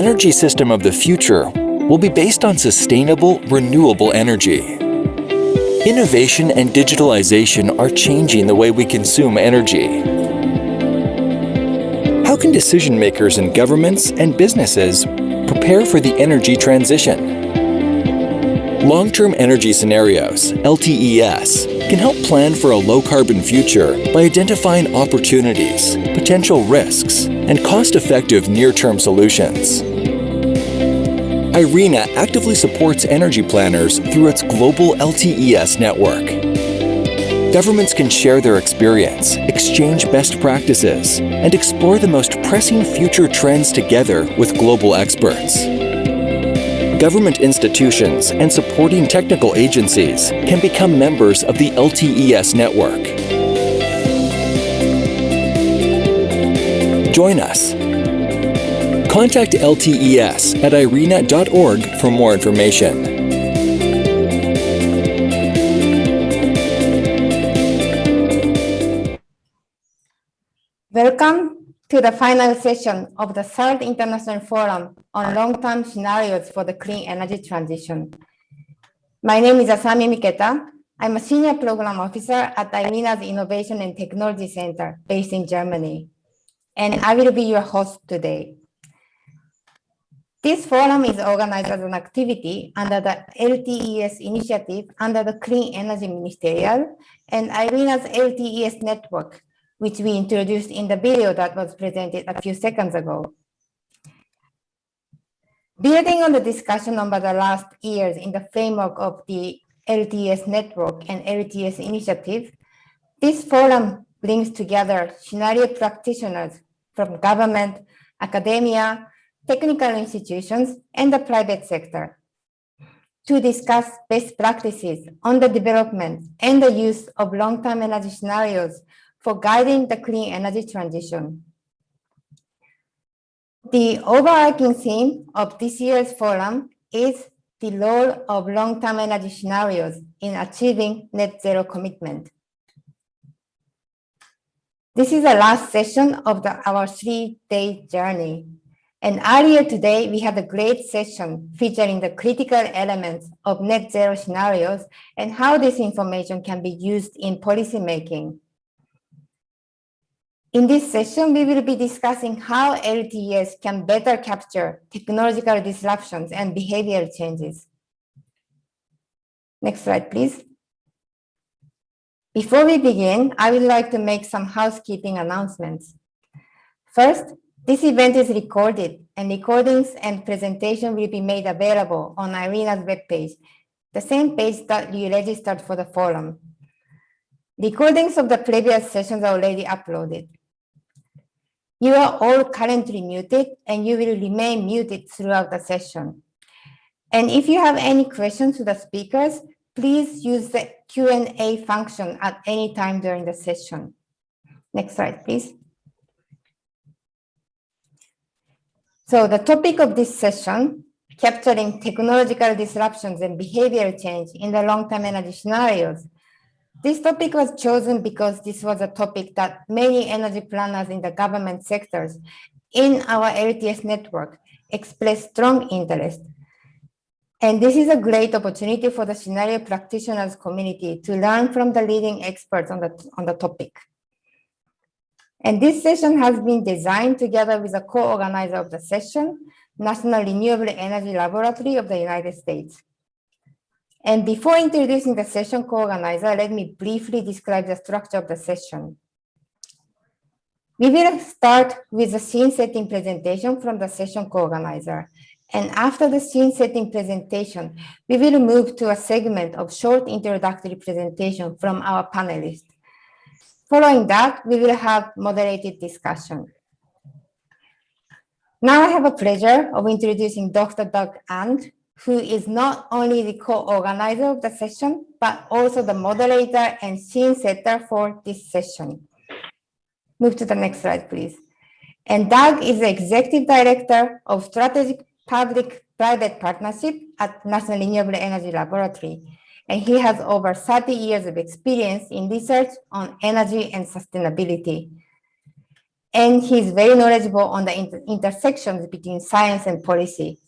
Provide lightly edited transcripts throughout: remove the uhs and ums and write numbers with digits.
energy system of the future will be based on sustainable, renewable energy. Innovation and digitalization are changing the way we consume energy. How can decision makers in governments and businesses prepare for the energy transition? Long-term energy scenarios, LTES, can help plan for a low-carbon future by identifying opportunities, potential risks, and cost-effective near-term solutions. IRENA actively supports energy planners through its global LTES network. Governments can share their experience, exchange best practices, and explore the most pressing future trends together with global experts. Government institutions and supporting technical agencies can become members of the LTES network. Join us. Contact LTES at irena.org for more information. Welcome to the final session of the third International Forum on Long-Term Scenarios for the Clean Energy Transition. My name is Asami Miketa. I'm a Senior Program Officer at IRENA's Innovation and Technology Center based in Germany, and I will be your host today. This forum is organized as an activity under the LTES initiative under the Clean Energy Ministerial and IRENA's LTES network, which we introduced in the video that was presented a few seconds ago. Building on the discussion over the last years in the framework of the LTES network and LTES initiative, this forum brings together scenario practitioners from government, academia, technical institutions, and the private sector to discuss best practices on the development and the use of long-term energy scenarios for guiding the clean energy transition. The overarching theme of this year's forum is the role of long-term energy scenarios in achieving net zero commitment. This is the last session of our 3-day journey. And earlier today, we had a great session featuring the critical elements of net zero scenarios and how this information can be used in policymaking. In this session, we will be discussing how LTES can better capture technological disruptions and behavioral changes. Next slide, please. Before we begin, I would like to make some housekeeping announcements. First, this event is recorded, and recordings and presentation will be made available on IRENA's webpage, the same page that you registered for the forum. Recordings of the previous sessions are already uploaded. You are all currently muted, and you will remain muted throughout the session. And if you have any questions to the speakers, please use the Q&A function at any time during the session. Next slide, please. So the topic of this session, capturing technological disruptions and behavioral change in the long-term energy scenarios. This topic was chosen because this was a topic that many energy planners in the government sectors in our LTES network expressed strong interest. And this is a great opportunity for the scenario practitioners community to learn from the leading experts on the topic. And this session has been designed together with a co-organizer of the session, National Renewable Energy Laboratory of the United States. And before introducing the session co-organizer, let me briefly describe the structure of the session. We will start with the scene setting presentation from the session co-organizer. And after the scene setting presentation, we will move to a segment of short introductory presentation from our panelists. Following that, we will have moderated discussion. Now I have a pleasure of introducing Dr. Doug And, who is not only the co-organizer of the session, but also the moderator and scene setter for this session. Move to the next slide, please. And Doug is the Executive Director of Strategic Public-Private Partnership at National Renewable Energy Laboratory. And he has over 30 years of experience in research on energy and sustainability. and he's very knowledgeable on the intersections between science and policy.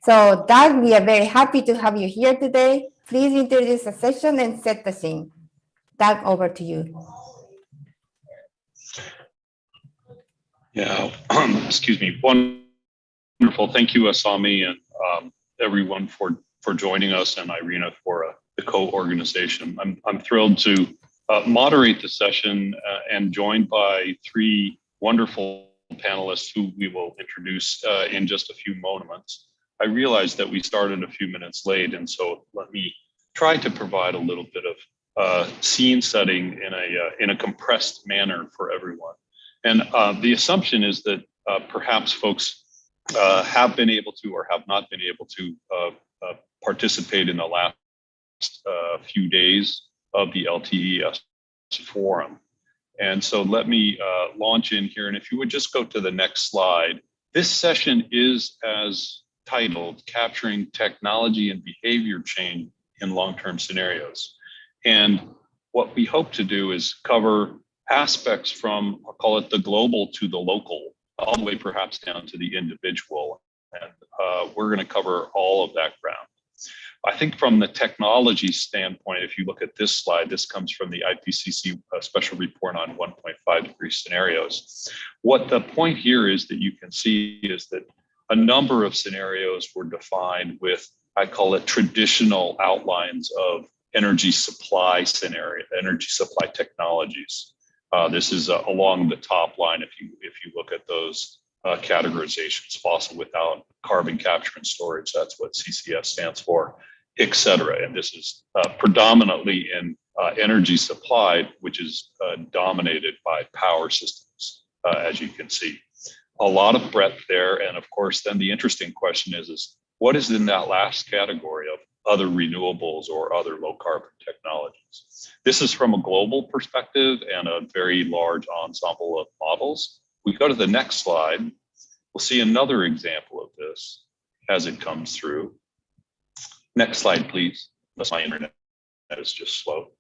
So Doug, we are very happy to have you here today. Please introduce the session and set the scene. Doug, over to you. Yeah, excuse me. Wonderful. Thank you, Asami, and everyone for joining us, and Irina for the co-organization. I'm thrilled to moderate the session and joined by three wonderful panelists who we will introduce in just a few moments. I realized that we started a few minutes late, and so let me try to provide a little bit of scene setting in a compressed manner for everyone. And the assumption is that perhaps folks have been able to or have not been able to participate in the last few days of the LTES forum. And so let me launch in here. And if you would just go to the next slide. This session is as titled, Capturing Technology and Behavior Change in Long-Term Scenarios. And what we hope to do is cover aspects from, I'll call it the global to the local, all the way perhaps down to the individual. And we're going to cover all of that ground. I think from the technology standpoint, if you look at this slide, this comes from the IPCC special report on 1.5 degree scenarios. What the point here is that you can see is that a number of scenarios were defined with, I call it traditional outlines of energy supply scenario, energy supply technologies. This is along the top line if you look at those categorizations: fossil without, carbon capture and storage, that's what CCS stands for, et cetera. And this is predominantly in energy supply, which is dominated by power systems, as you can see. A lot of breadth there. And of course, then the interesting question is what is in that last category of other renewables or other low carbon technologies? This is from a global perspective and a very large ensemble of models. We go to the next slide, we'll see another example of this as it comes through. Next slide, please. Unless my internet is just slow.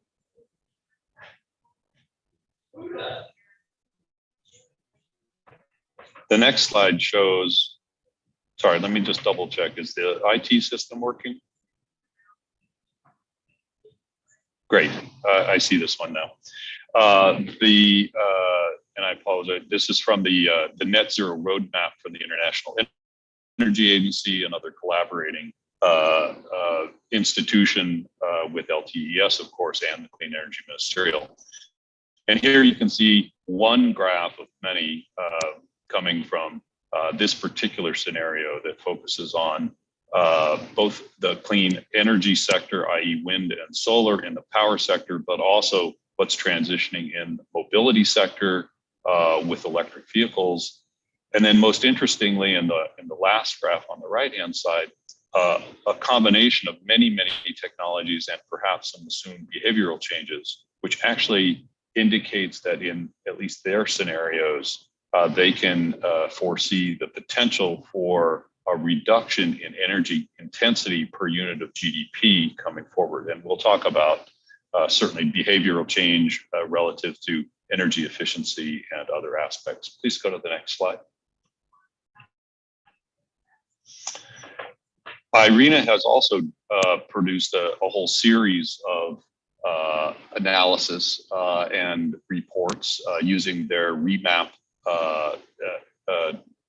The next slide shows, sorry, let me just double check. Is the IT system working? Great, I see this one now. And I apologize, this is from the net zero roadmap from the International Energy Agency, another collaborating institution with LTES, of course, and the Clean Energy Ministerial. And here you can see one graph of many coming from this particular scenario that focuses on both the clean energy sector, i.e. wind and solar in the power sector, but also what's transitioning in the mobility sector with electric vehicles. And then most interestingly, in the last graph on the right-hand side, a combination of many, many technologies and perhaps some assumed behavioral changes, which actually indicates that in at least their scenarios, they can foresee the potential for a reduction in energy intensity per unit of GDP coming forward. And we'll talk about certainly behavioral change relative to energy efficiency and other aspects. Please go to the next slide. Irina has also produced a whole series of analysis and reports using their remap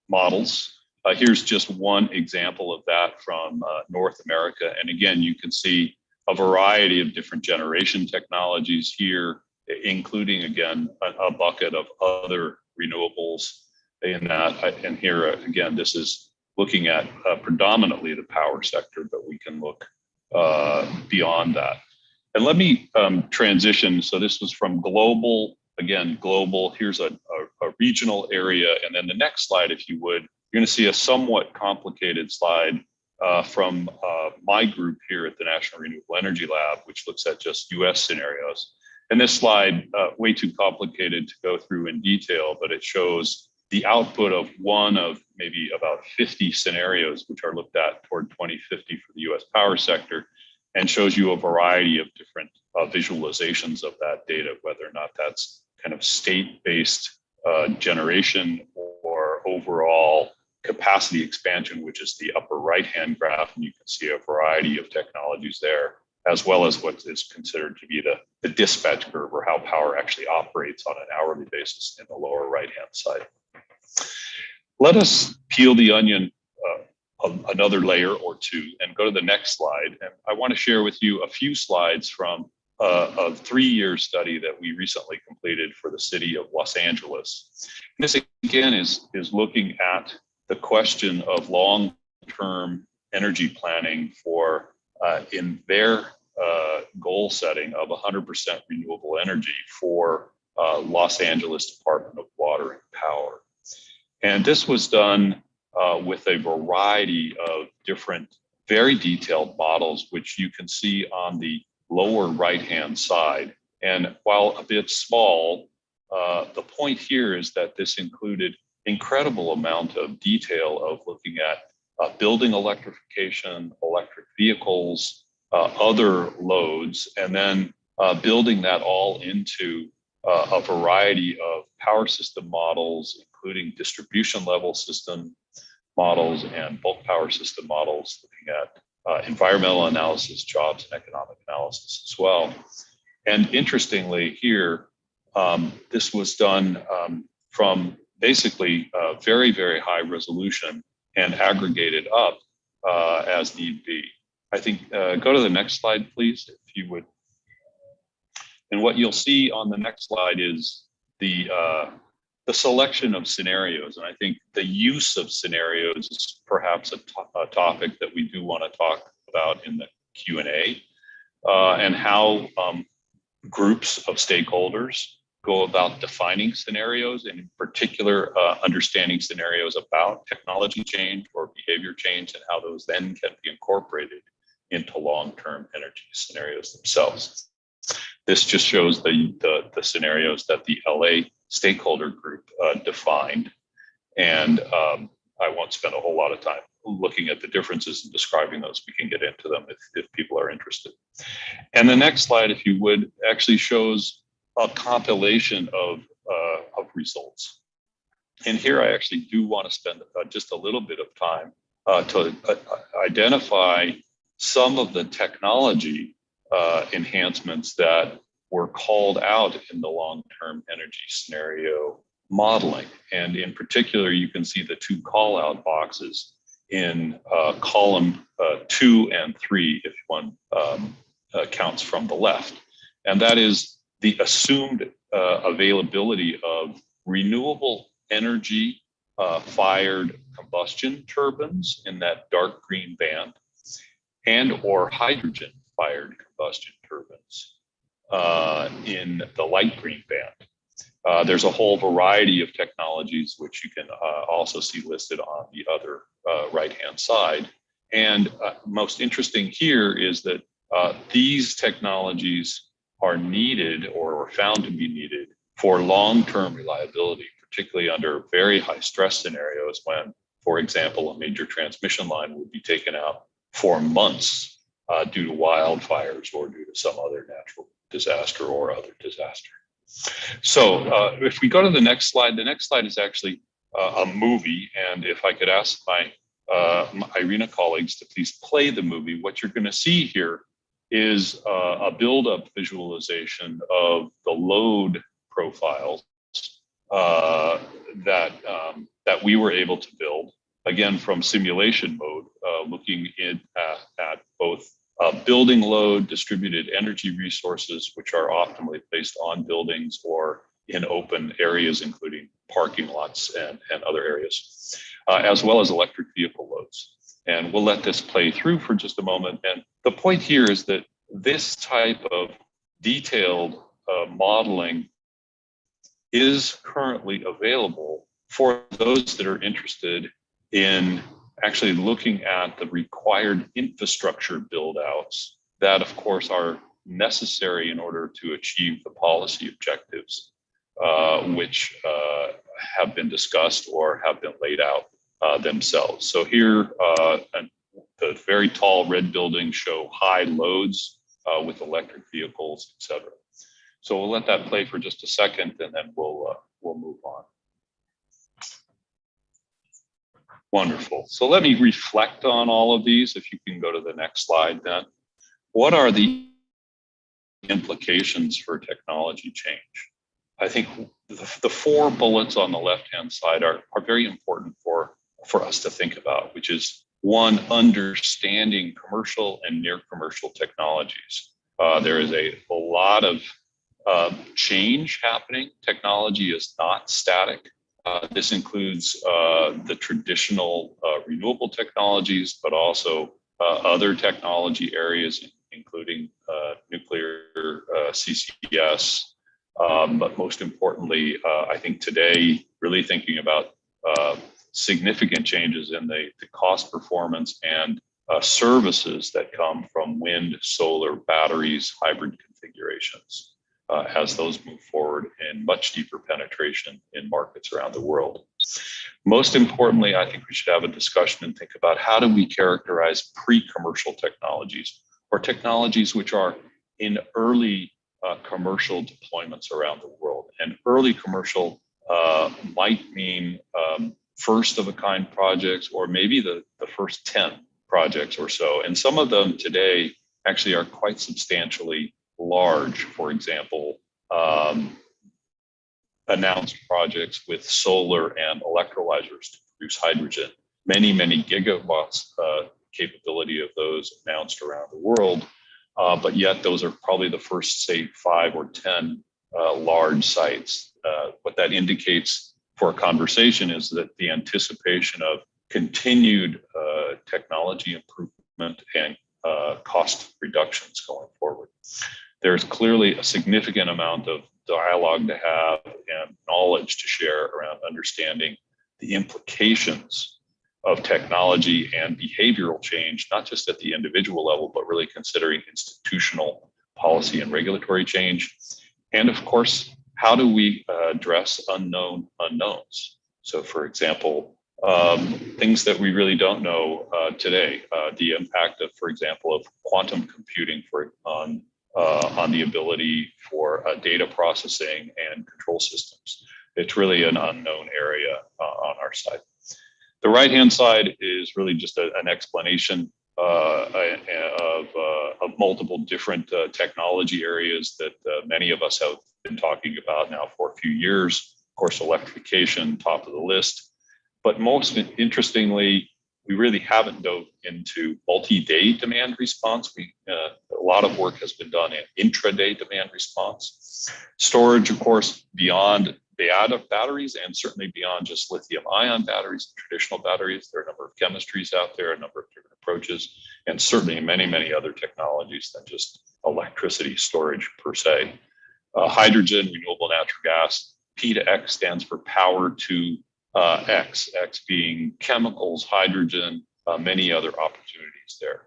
models. Here's just one example of that from North America. And again, you can see a variety of different generation technologies here, including, again, a bucket of other renewables in that. And here, again, this is looking at predominantly the power sector, but we can look beyond that. And let me transition. So this was from global, again, global. Here's a regional area. And then the next slide, if you would, you're going to see a somewhat complicated slide from my group here at the National Renewable Energy Lab, which looks at just US scenarios. And this slide, way too complicated to go through in detail, but it shows the output of one of maybe about 50 scenarios, which are looked at toward 2050 for the US power sector, and shows you a variety of different visualizations of that data, whether or not that's kind of state-based generation or overall capacity expansion, which is the upper right-hand graph, and you can see a variety of technologies there, as well as what is considered to be the dispatch curve, or how power actually operates on an hourly basis in the lower right-hand side. Let us peel the onion another layer or two and go to the next slide. And I want to share with you a few slides from a 3-year study that we recently completed for the city of Los Angeles. And this again is looking at the question of long-term energy planning for in their goal setting of 100% renewable energy for Los Angeles Department of Water and Power. And this was done with a variety of different, very detailed models, which you can see on the lower right-hand side. And while a bit small, the point here is that this included incredible amount of detail of looking at building electrification, electric vehicles, other loads, and then building that all into a variety of power system models, including distribution level system models and bulk power system models, looking at environmental analysis, jobs, and economic analysis as well. And interestingly here, this was done from basically very, very high resolution and aggregated up as need be. I think, go to the next slide, please, if you would. And what you'll see on the next slide is the selection of scenarios. And I think the use of scenarios is perhaps a topic that we do want to talk about in the Q&A, and how groups of stakeholders go about defining scenarios, and in particular, understanding scenarios about technology change or behavior change, and how those then can be incorporated into long-term energy scenarios themselves. This just shows the scenarios that the LA stakeholder group defined. And I won't spend a whole lot of time looking at the differences and describing those. We can get into them if people are interested. And the next slide, if you would, actually shows a compilation of results. And here I actually do want to spend just a little bit of time to identify some of the technology enhancements that were called out in the long-term energy scenario modeling. And in particular, you can see the two call-out boxes in column 2 and 3, if one counts from the left. And that is the assumed availability of renewable energy fired combustion turbines in that dark green band, and or hydrogen fired combustion turbines in the light green band. There's a whole variety of technologies which you can also see listed on the other right-hand side. And most interesting here is that these technologies are needed or found to be needed for long-term reliability, particularly under very high stress scenarios when, for example, a major transmission line would be taken out for months due to wildfires or due to some other natural disaster or other disaster. So if we go to the next slide is actually a movie. And if I could ask my IRENA colleagues to please play the movie, what you're going to see here is a build-up visualization of the load profiles that we were able to build, again, from simulation mode, looking at both building load, distributed energy resources, which are optimally placed on buildings or in open areas, including parking lots and other areas, as well as electric vehicle loads. And we'll let this play through for just a moment. And the point here is that this type of detailed modeling is currently available for those that are interested in actually looking at the required infrastructure build-outs that, of course, are necessary in order to achieve the policy objectives, which have been discussed or have been laid out themselves. So here, the very tall red buildings show high loads with electric vehicles, et cetera. So we'll let that play for just a second, and then we'll move on. Wonderful. So let me reflect on all of these. If you can go to the next slide then. What are the implications for technology change? I think the four bullets on the left-hand side are very important for us to think about, which is one, understanding commercial and near commercial technologies. There is a lot of change happening. Technology is not static. This includes the traditional renewable technologies, but also other technology areas, including nuclear, CCS. But most importantly, I think today, really thinking about significant changes in the cost performance and services that come from wind, solar, batteries, hybrid configurations. As those move forward in much deeper penetration in markets around the world. Most importantly, I think we should have a discussion and think about how do we characterize pre-commercial technologies or technologies which are in early commercial deployments around the world. And early commercial might mean first of a kind projects, or maybe the first 10 projects or so. And some of them today actually are quite substantially large. For example, announced projects with solar and electrolyzers to produce hydrogen. Many gigawatts capability of those announced around the world, but yet those are probably the first, say, 5 or 10 large sites. What that indicates for a conversation is that the anticipation of continued technology improvement and cost reductions going forward. There's clearly a significant amount of dialogue to have and knowledge to share around understanding the implications of technology and behavioral change, not just at the individual level, but really considering institutional policy and regulatory change. And of course, how do we address unknown unknowns? So for example, things that we really don't know today, the impact of, for example, of quantum computing on the ability for data processing and control systems. It's really an unknown area on our side. The right-hand side is really just an explanation of multiple different technology areas that many of us have been talking about now for a few years. Of course, electrification, top of the list. But most interestingly, we really haven't dove into multi-day demand response. A lot of work has been done in intraday demand response. Storage, of course, beyond batteries and certainly beyond just lithium-ion batteries, traditional batteries. There are a number of chemistries out there, a number of different approaches, and certainly many other technologies than just electricity storage per se. Hydrogen, renewable natural gas, P to X stands for power to X being chemicals, hydrogen, many other opportunities there.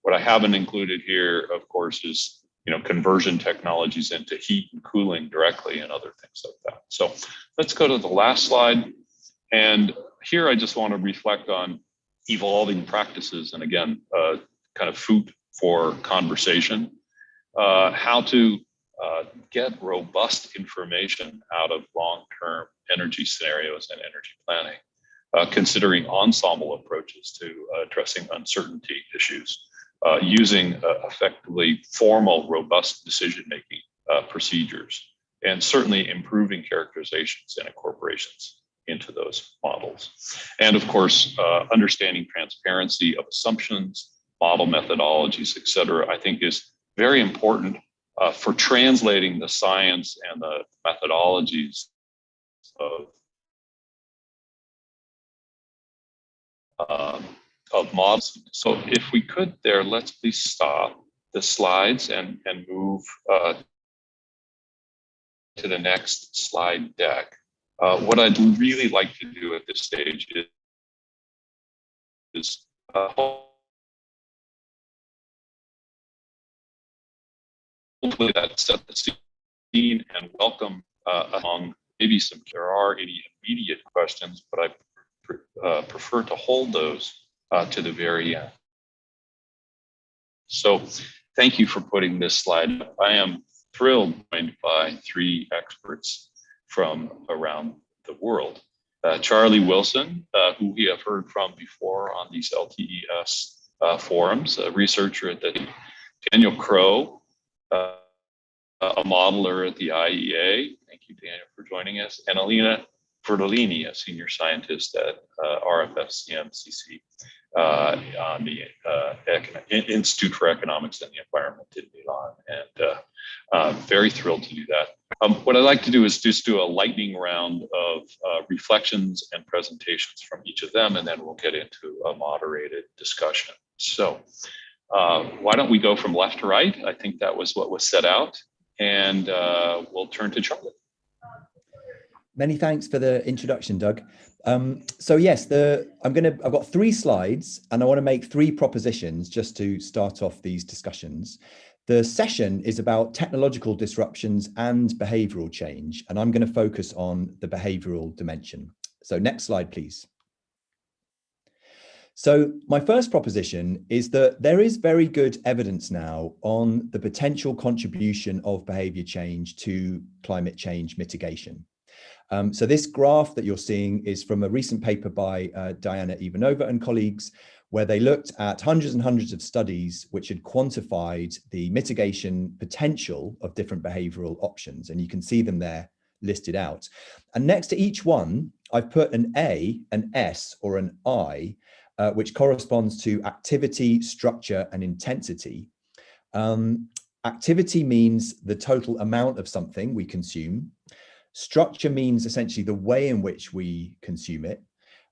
What I haven't included here, of course, is conversion technologies into heat and cooling directly and other things like that. So let's go to the last slide. And here I just want to reflect on evolving practices and again, kind of food for conversation, how to get robust information out of long-term energy scenarios and energy planning, considering ensemble approaches to addressing uncertainty issues, using effectively formal, robust decision-making procedures, and certainly improving characterizations and incorporations into those models. And of course, understanding transparency of assumptions, model methodologies, et cetera, I think is very important for translating the science and the methodologies of models. So if we could there, let's please stop the slides and move to the next slide deck. What I'd really like to do at this stage is hopefully that set the scene and welcome among maybe some, if there are any immediate questions, but I prefer to hold those to the very end. So thank you for putting this slide up. I am thrilled by 3 experts from around the world. Charlie Wilson, who we have heard from before on these LTES forums, a researcher at the Daniel Crow, a modeler at the IEA. Thank you, Daniel, for joining us. And Alina Bertolini, a senior scientist at RFSCMCC on the Institute for Economics and the Environment in Milan. And very thrilled to do that. What I'd like to do is just do a lightning round of reflections and presentations from each of them, and then we'll get into a moderated discussion. So why don't we go from left to right? I think that was what was set out, and we'll turn to Charlie. Many thanks for the introduction, Doug. So yes, I've got 3 slides, and I want to make 3 propositions just to start off these discussions. The session is about technological disruptions and behavioural change, and I'm going to focus on the behavioural dimension. So next slide, please. So my first proposition is that there is very good evidence now on the potential contribution of behaviour change to climate change mitigation. So this graph that you're seeing is from a recent paper by Diana Ivanova and colleagues, where they looked at hundreds and hundreds of studies which had quantified the mitigation potential of different behavioural options. And you can see them there listed out. And next to each one, I've put an A, an S, or an I, which corresponds to activity, structure, and intensity. Activity means the total amount of something we consume. Structure means essentially the way in which we consume it.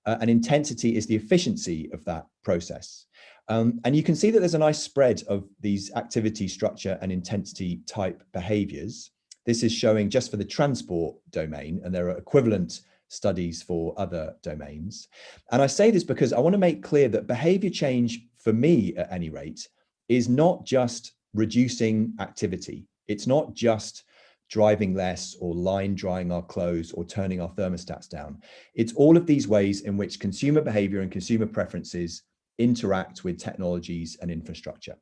And intensity is the efficiency of that process. And you can see that there's a nice spread of these activity, structure, and intensity type behaviors. This is showing just for the transport domain, and there are equivalent studies for other domains. And I say this because I want to make clear that behavior change, for me at any rate, is not just reducing activity. It's not just driving less or line drying our clothes or turning our thermostats down. It's all of these ways in which consumer behavior and consumer preferences interact with technologies and infrastructure.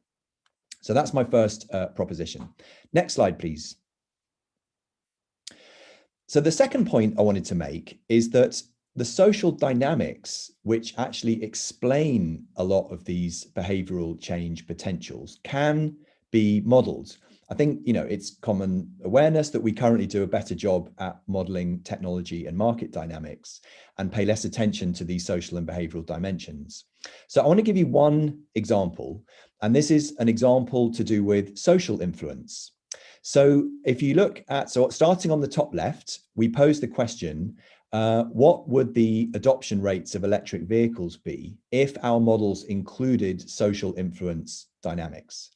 So that's my first proposition. Next slide, please. So the second point I wanted to make is that the social dynamics which actually explain a lot of these behavioral change potentials can be modeled. I think, it's common awareness that we currently do a better job at modeling technology and market dynamics and pay less attention to these social and behavioral dimensions. So I want to give you one example, and this is an example to do with social influence. So if you look at, starting on the top left, we pose the question, what would the adoption rates of electric vehicles be if our models included social influence dynamics?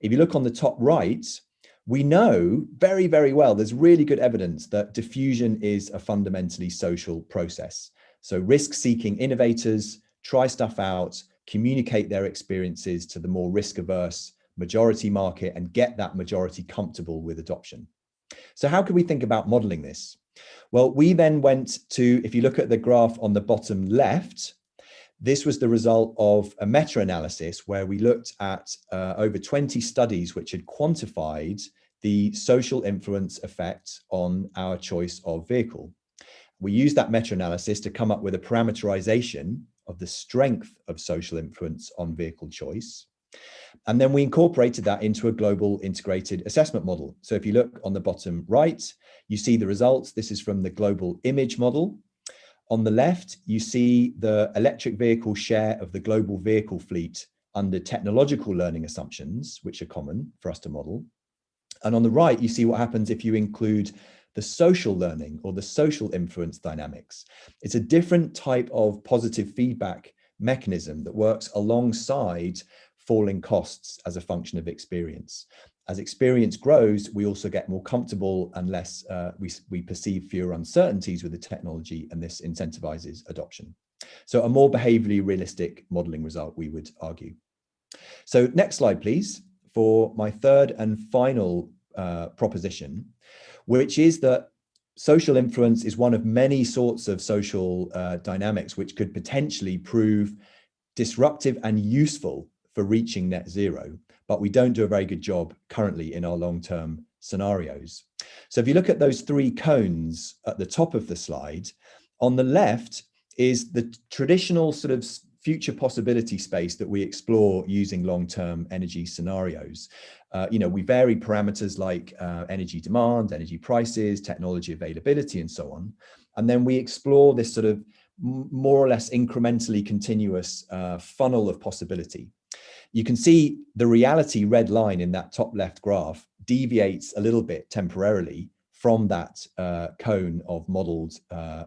If you look on the top right, we know very, very well, there's really good evidence that diffusion is a fundamentally social process. So risk-seeking innovators try stuff out, communicate their experiences to the more risk-averse majority market and get that majority comfortable with adoption. So how could we think about modeling this? Well, we then went to, if you look at the graph on the bottom left, this was the result of a meta-analysis where we looked at over 20 studies which had quantified the social influence effect on our choice of vehicle. We used that meta-analysis to come up with a parameterization of the strength of social influence on vehicle choice. And then we incorporated that into a global integrated assessment model. So if you look on the bottom right, you see the results. This is from the global image model. On the left, you see the electric vehicle share of the global vehicle fleet under technological learning assumptions, which are common for us to model. And on the right, you see what happens if you include the social learning or the social influence dynamics. It's a different type of positive feedback mechanism that works alongside falling costs as a function of experience. As experience grows, we also get more comfortable and less, we perceive fewer uncertainties with the technology, and this incentivizes adoption. So a more behaviorally realistic modeling result, we would argue. So next slide, please, for my third and final proposition, which is that social influence is one of many sorts of social dynamics which could potentially prove disruptive and useful for reaching net zero, but we don't do a very good job currently in our long-term scenarios. So if you look at those 3 cones at the top of the slide, on the left is the traditional sort of future possibility space that we explore using long-term energy scenarios. We vary parameters like energy demand, energy prices, technology availability, and so on. And then we explore this sort of more or less incrementally continuous funnel of possibility. You can see the reality red line in that top left graph deviates a little bit temporarily from that cone of modeled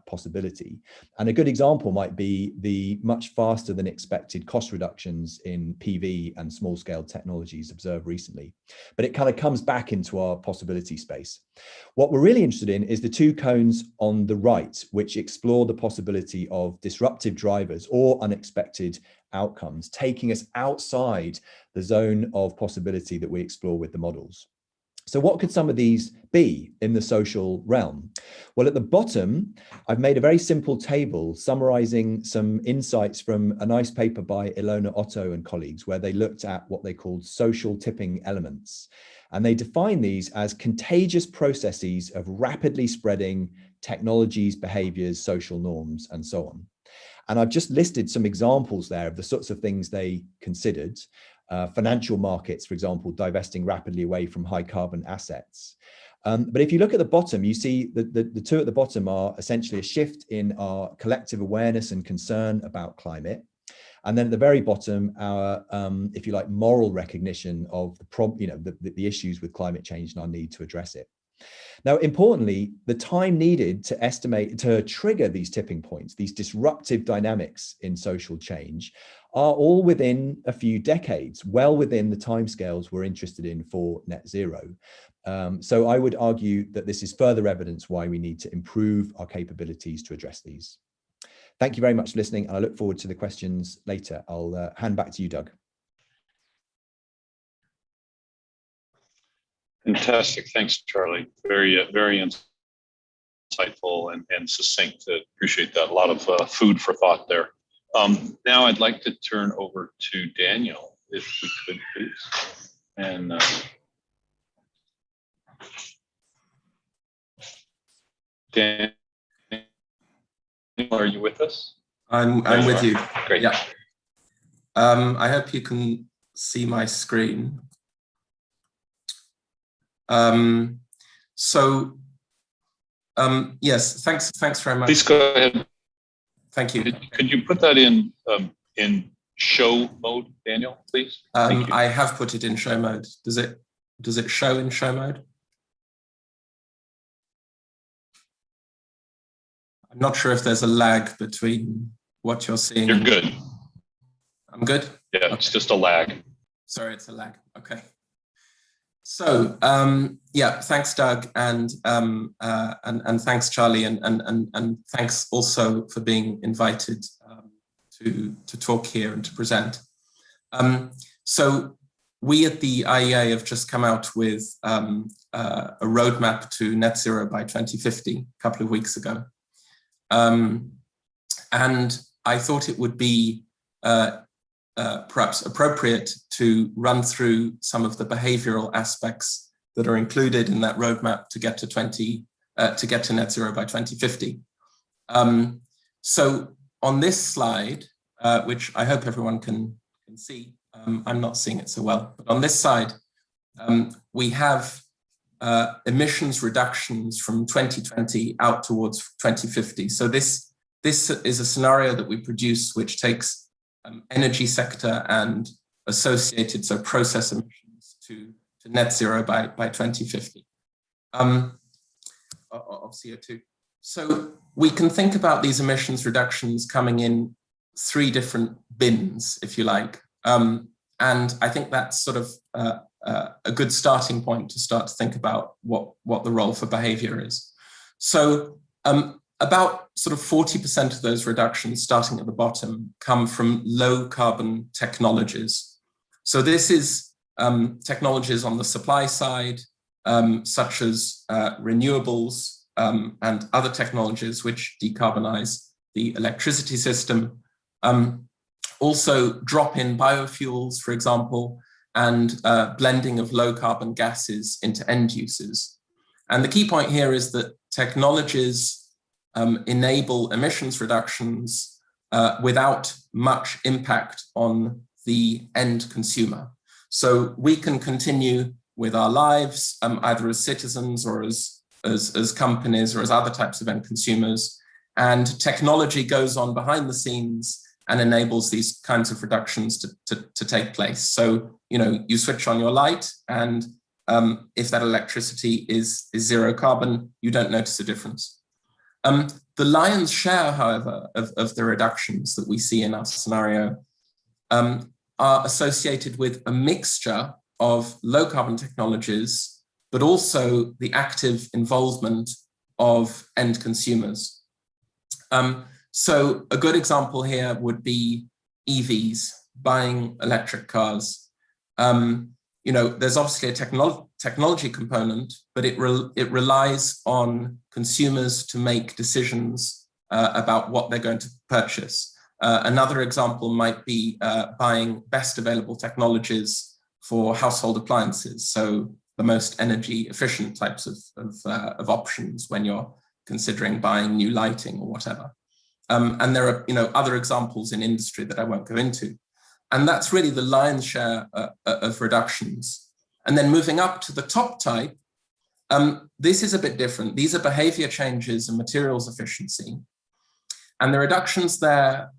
possibility. And a good example might be the much faster than expected cost reductions in PV and small scale technologies observed recently. But it kind of comes back into our possibility space. What we're really interested in is the two cones on the right, which explore the possibility of disruptive drivers or unexpected outcomes, taking us outside the zone of possibility that we explore with the models. So what could some of these be in the social realm? Well, at the bottom, I've made a very simple table summarizing some insights from a nice paper by Ilona Otto and colleagues, where they looked at what they called social tipping elements. And they define these as contagious processes of rapidly spreading technologies, behaviors, social norms, and so on. And I've just listed some examples there of the sorts of things they considered. Financial markets, for example, divesting rapidly away from high carbon assets. But if you look at the bottom, you see that the two at the bottom are essentially a shift in our collective awareness and concern about climate. And then at the very bottom, our, if you like, moral recognition of the issues with climate change and our need to address it. Now, importantly, the time needed to estimate, to trigger these tipping points, these disruptive dynamics in social change, are all within a few decades, well within the timescales we're interested in for net zero. So I would argue that this is further evidence why we need to improve our capabilities to address these. Thank you very much for listening, and I look forward to the questions later. I'll hand back to you, Doug. Fantastic. Thanks, Charlie. Very insightful and succinct. Appreciate that. A lot of food for thought there. Now I'd like to turn over to Daniel, if we could, please. And Daniel, are you with us? I'm with you. Great. Yeah. I hope you can see my screen. Yes, thanks very much. Please go ahead. Thank you. Could you put that in show mode, Daniel, please? I have put it in show mode. Does it show in show mode? I'm not sure if there's a lag between what you're seeing. You're good. I'm good? Yeah, okay. It's just a lag. Sorry, it's a lag. Okay. So yeah, thanks, Doug, and thanks, Charlie, and thanks also for being invited to talk here and to present. So we at the IEA have just come out with a roadmap to net zero by 2050 a couple of weeks ago, and I thought it would be perhaps appropriate to run through some of the behavioural aspects that are included in that roadmap to get to net zero by 2050. So on this slide, which I hope everyone can see, I'm not seeing it so well, but on this side, we have emissions reductions from 2020 out towards 2050. So this is a scenario that we produce which takes energy sector and associated, so process emissions to net zero by 2050 of CO2. So we can think about these emissions reductions coming in three different bins, if you like. And I think that's sort of a good starting point to start to think about what the role for behavior is. So about sort of 40% of those reductions, starting at the bottom, come from low carbon technologies. So this is technologies on the supply side, such as renewables and other technologies which decarbonize the electricity system. Also drop-in biofuels, for example, and blending of low carbon gases into end uses. And the key point here is that technologies enable emissions reductions without much impact on the end consumer. So we can continue with our lives, either as citizens or as companies or as other types of end consumers. And technology goes on behind the scenes and enables these kinds of reductions to take place. So, you switch on your light, and if that electricity is zero carbon, you don't notice a difference. The lion's share, however, of the reductions that we see in our scenario are associated with a mixture of low carbon technologies, but also the active involvement of end consumers. So a good example here would be EVs, buying electric cars. There's obviously a technology component, but it relies on consumers to make decisions about what they're going to purchase. Another example might be buying best available technologies for household appliances. So the most energy efficient types of options when you're considering buying new lighting or whatever. And there are other examples in industry that I won't go into. And that's really the lion's share of reductions. And then moving up to the top type, this is a bit different. These are behavior changes and materials efficiency. And the reductions there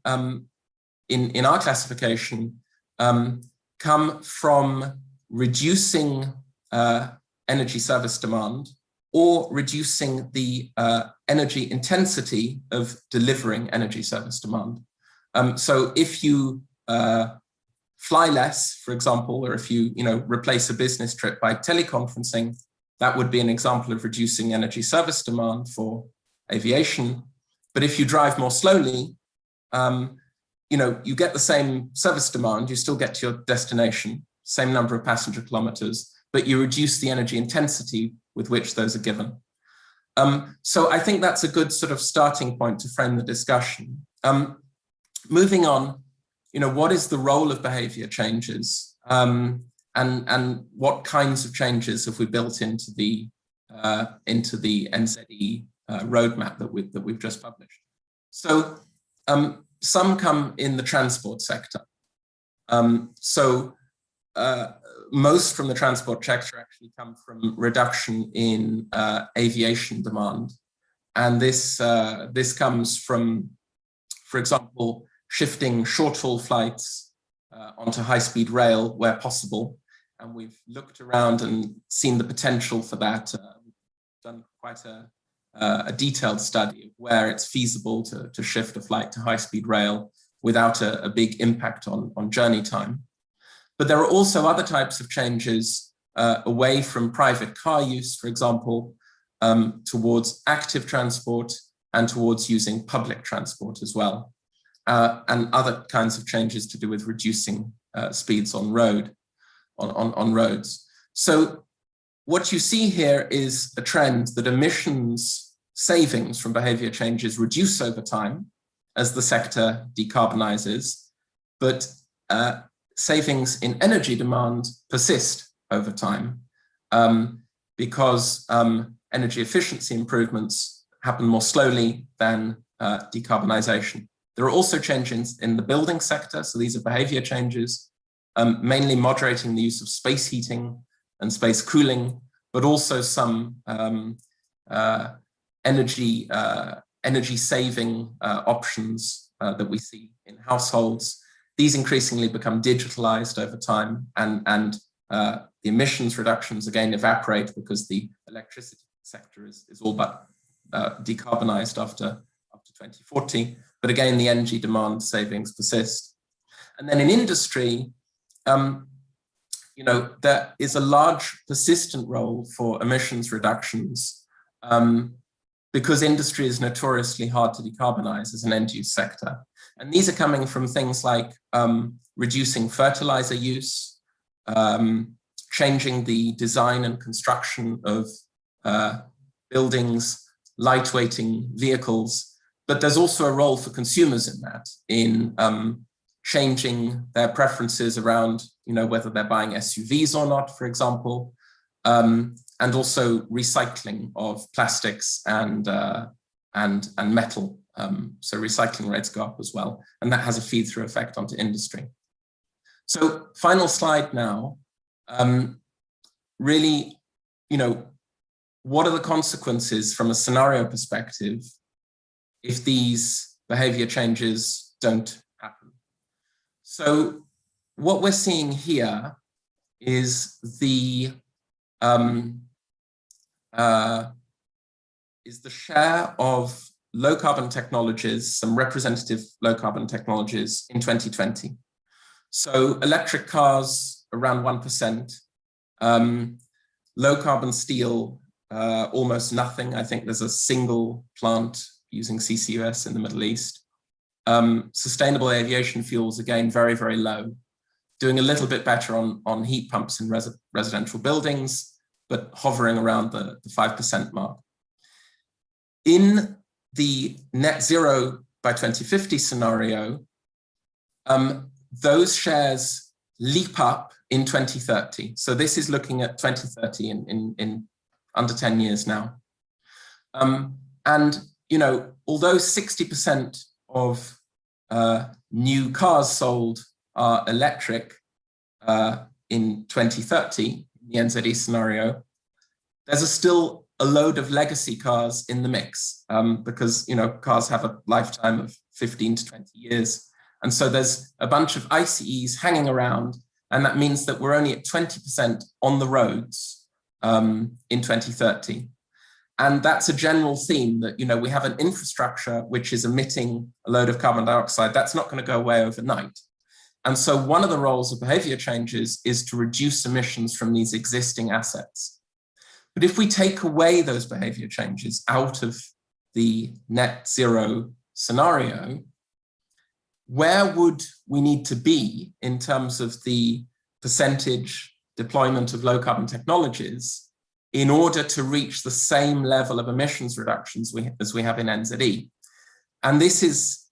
in our classification come from reducing energy service demand or reducing the energy intensity of delivering energy service demand. So if you fly less, for example, or if you replace a business trip by teleconferencing, that would be an example of reducing energy service demand for aviation. But if you drive more slowly, you get the same service demand, you still get to your destination, same number of passenger kilometers, but you reduce the energy intensity with which those are given. So I think that's a good sort of starting point to frame the discussion. Moving on, what is the role of behavior changes, and what kinds of changes have we built into the NZE roadmap that we've just published? So some come in the transport sector. Most from the transport sector actually come from reduction in aviation demand. And this comes from, for example, shifting short-haul flights onto high-speed rail where possible. And we've looked around and seen the potential for that. We've done quite a detailed study of where it's feasible to shift a flight to high-speed rail without a big impact on journey time. But there are also other types of changes away from private car use, for example, towards active transport and towards using public transport as well, and other kinds of changes to do with reducing speeds on roads. So what you see here is a trend that emissions savings from behavior changes reduce over time as the sector decarbonizes, but savings in energy demand persist over time because energy efficiency improvements happen more slowly than decarbonization. There are also changes in the building sector. So these are behavior changes, mainly moderating the use of space heating and space cooling, but also some energy saving options that we see in households. These increasingly become digitalized over time, and the emissions reductions again evaporate because the electricity sector is all but decarbonized after 2040. But again, the energy demand savings persist. And then in industry, there is a large persistent role for emissions reductions because industry is notoriously hard to decarbonize as an end-use sector. And these are coming from things like reducing fertilizer use, changing the design and construction of buildings, lightweighting vehicles. But there's also a role for consumers in that, in changing their preferences around, whether they're buying SUVs or not, for example, and also recycling of plastics and and metal. So recycling rates go up as well, and that has a feed-through effect onto industry. So final slide now. Really, what are the consequences from a scenario perspective if these behavior changes don't happen? So what we're seeing here is the share of low carbon technologies, some representative low carbon technologies in 2020. So electric cars around 1%, low carbon steel almost nothing. I think there's a single plant using CCUS in the Middle East. Sustainable aviation fuels, again, very, very low. Doing a little bit better on heat pumps in residential buildings, but hovering around the 5% mark. In the net zero by 2050 scenario, those shares leap up in 2030. So this is looking at 2030 in under 10 years now. And, although 60% of new cars sold are electric in 2030, in the NZE scenario, there's still a load of legacy cars in the mix because, cars have a lifetime of 15 to 20 years. And so there's a bunch of ICEs hanging around, and that means that we're only at 20% on the roads in 2030. And that's a general theme that, we have an infrastructure which is emitting a load of carbon dioxide. That's not going to go away overnight. And so one of the roles of behavior changes is to reduce emissions from these existing assets. But if we take away those behavior changes out of the net zero scenario, where would we need to be in terms of the percentage deployment of low carbon technologies in order to reach the same level of emissions reductions as we have in NZE? And this is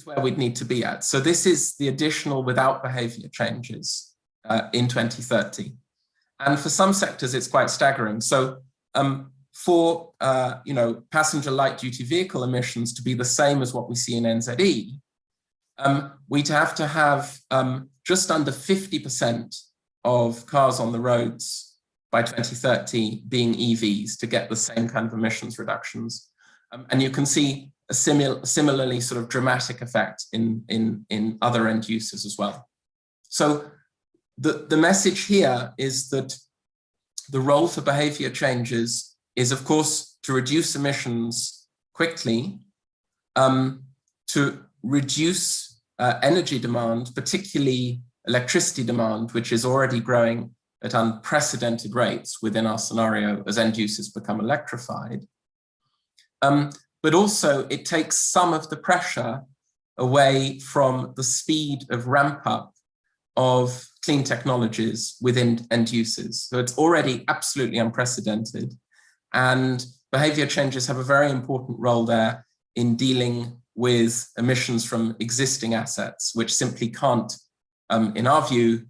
where we'd need to be at. So this is the additional without behavior changes in 2030. And for some sectors, it's quite staggering. So for passenger light duty vehicle emissions to be the same as what we see in NZE, we'd have to have just under 50% of cars on the roads by 2030 being EVs to get the same kind of emissions reductions. And you can see a similarly sort of dramatic effect in other end uses as well. So the message here is that the role for behavior changes is, of course, to reduce emissions quickly, to reduce energy demand, particularly electricity demand, which is already growing at unprecedented rates within our scenario as end users become electrified. But also it takes some of the pressure away from the speed of ramp up of clean technologies within end users. So it's already absolutely unprecedented. And behavior changes have a very important role there in dealing with emissions from existing assets, which simply can't, in our view,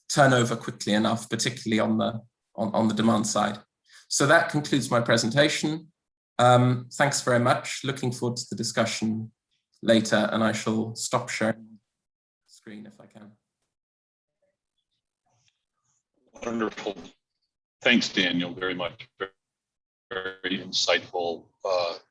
turn over quickly enough, particularly on the demand side. So that concludes my presentation. Thanks very much. Looking forward to the discussion later, and I shall stop sharing the screen if I can. Wonderful. Thanks, Daniel, very much. Very insightful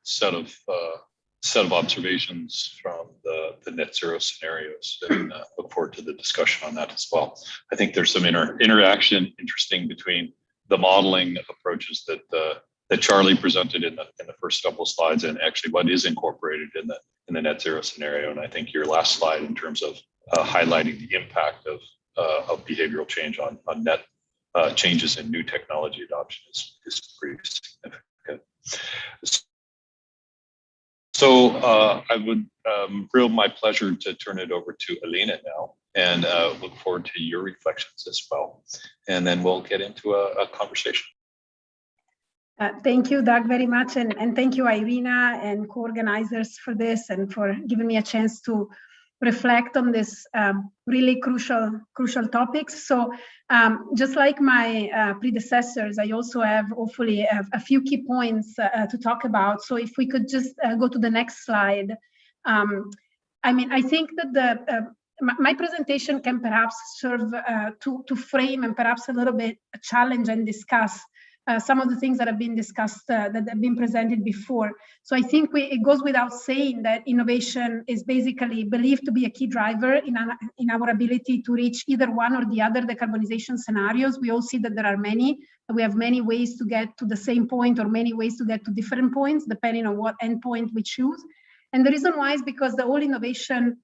set of observations from the net zero scenarios, and look forward to the discussion on that as well. I think there's some interaction interesting between the modeling approaches that Charlie presented in the first couple of slides, and actually what is incorporated in the net zero scenario. And I think your last slide in terms of highlighting the impact of behavioral change on net changes in new technology adoption is pretty significant. So I would my pleasure to turn it over to Alina now, and look forward to your reflections as well. And then we'll get into a conversation. Thank you, Doug, very much. And thank you, Irina and co-organizers for this and for giving me a chance to reflect on this really crucial topics. So just like my predecessors, I also have hopefully a few key points to talk about. So if we could just go to the next slide. I mean, I think that my presentation can perhaps serve to frame and perhaps a little bit challenge and discuss some of the things that have been discussed, that have been presented before. So I think it goes without saying that innovation is basically believed to be a key driver in our ability to reach either one or the other decarbonization scenarios. We all see that there are many. We have many ways to get to the same point or many ways to get to different points, depending on what endpoint we choose. And the reason why is because the whole innovation